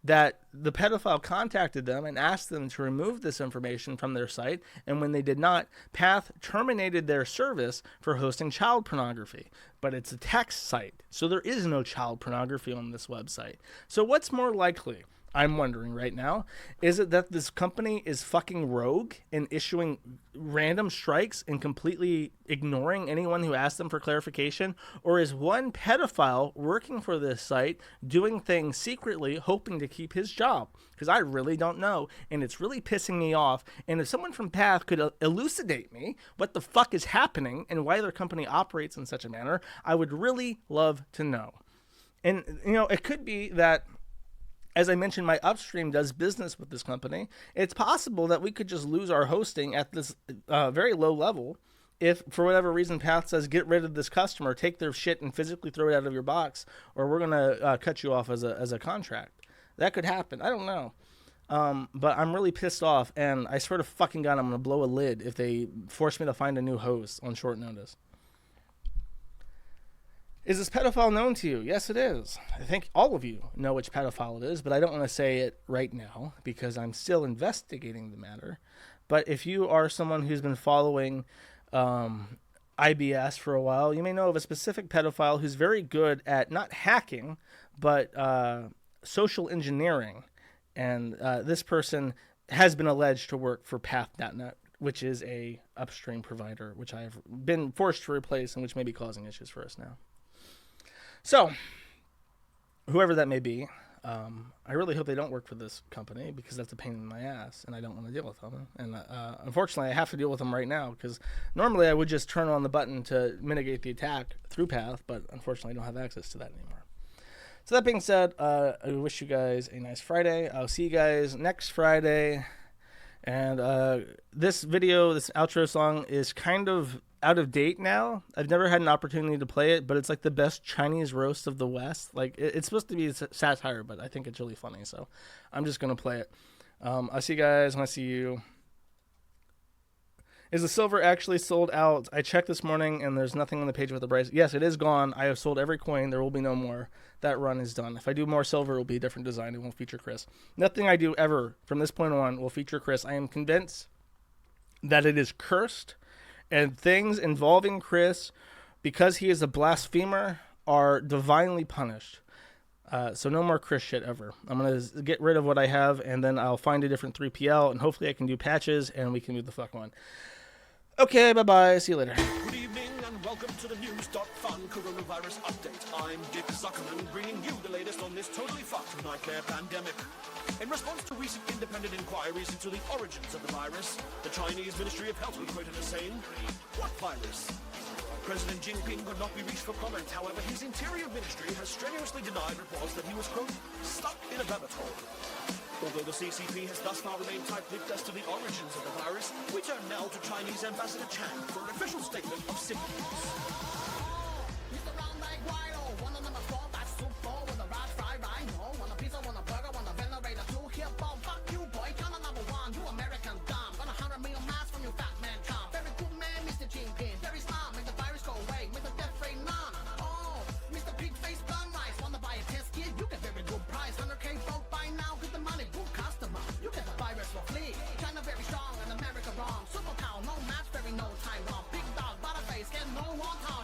that the pedophile contacted them and asked them to remove this information from their site, and when they did not, Path terminated their service for hosting child pornography. But it's a text site, so there is no child pornography on this website. So what's more likely, I'm wondering right now, is it that this company is fucking rogue and issuing random strikes and completely ignoring anyone who asks them for clarification? Or is one pedophile working for this site doing things secretly, hoping to keep his job? Because I really don't know, and it's really pissing me off. And if someone from Path could elucidate me what the fuck is happening and why their company operates in such a manner, I would really love to know. And, you know, it could be that, as I mentioned, my upstream does business with this company. It's possible that we could just lose our hosting at this very low level if, for whatever reason, Path says, get rid of this customer, take their shit and physically throw it out of your box, or we're going to cut you off as a contract. That could happen. I don't know. But I'm really pissed off, and I swear to fucking God, I'm going to blow a lid if they force me to find a new host on short notice. Is this pedophile known to you? Yes, it is. I think all of you know which pedophile it is, but I don't want to say it right now because I'm still investigating the matter. But if you are someone who's been following IBS for a while, you may know of a specific pedophile who's very good at not hacking, but social engineering. And this person has been alleged to work for Path.net, which is a upstream provider, which I have been forced to replace and which may be causing issues for us now. So, whoever that may be, I really hope they don't work for this company because that's a pain in my ass and I don't want to deal with them. And unfortunately, I have to deal with them right now because normally I would just turn on the button to mitigate the attack through Path, but unfortunately I don't have access to that anymore. So that being said, I wish you guys a nice Friday. I'll see you guys next Friday. And this video, this outro song is kind of out of date now. I've never had an opportunity to play it, but it's like the best Chinese roast of the West. Like it's supposed to be satire, but I think it's really funny, so I'm just gonna play it. I'll see you guys when I see you. Is the silver actually sold out? I checked this morning and there's nothing on the page with the price. Yes, it is gone. I have sold every coin. There will be no more. That run is done. If I do more silver, it will be a different design. It won't feature Chris. Nothing I do ever from this point on will feature Chris. I am convinced that it is cursed, and things involving Chris, because he is a blasphemer, are divinely punished. So no more Chris shit ever. I'm going to get rid of what I have, and then I'll find a different 3PL, and hopefully I can do patches, and we can move the fuck on. Okay, bye-bye. See you later. Good evening, and welcome to the news.fun coronavirus update. I'm Dick Zuckerman, bringing you the latest on this totally fucked nightmare pandemic. In response to recent independent inquiries into the origins of the virus, the Chinese Ministry of Health was quoted as saying, "What virus?" President Jinping could not be reached for comment. However, his Interior Ministry has strenuously denied reports that he was, quote, stuck in a laboratory. Although the CCP has thus far remained tight-lipped as to the origins of the virus, we turn now to Chinese Ambassador Chan for an official statement of symptoms. China very strong, and America wrong. Superpower, no match, very no time wrong. Big dog, butterface, get no one town.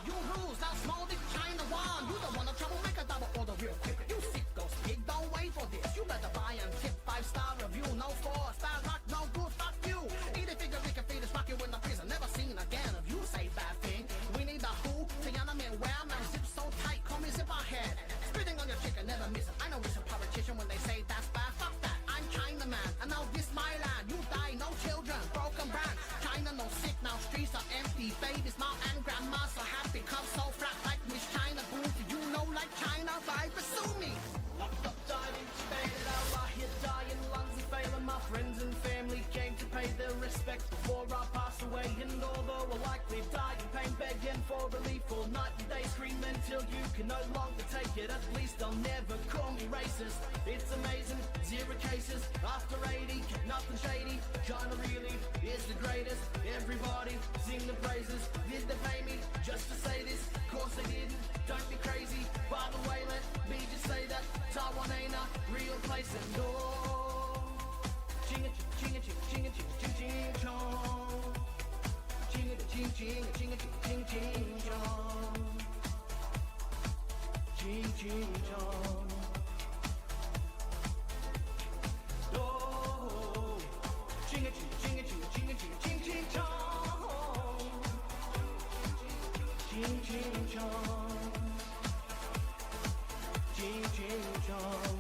China missing. I know it's a politician when they say that's bad. Fuck that, I'm China man, and now this my land. You die, no children, broken brand. China no sick, now streets are empty. Babies, mom and grandma so happy. Come so flat like Miss China. Boom, do you know like China vibe? Pursue me. Locked up, died, intubated, I hit dying, lungs and failing. My friends and family came to pay their respects before I pass away. And although I likely die in pain, begging for relief all night and day, scream until you can no longer take it. At least they'll never call me racist. It's amazing, 0 cases after 80, nothing shady. China really is the greatest. Everybody sing the praises. Did they pay me just to say this? Course they didn't. Don't be crazy. By the way, let me just say that Taiwan ain't a real place. And oh, ching a ching a ching ching a ching ching ching chong. Ching a ching ching ching a ching ching ching chong. Ching ching chong. Oh, ching a ching ching a ching ching a ching ching ching chong. Ching ching chong. Ching ching chong.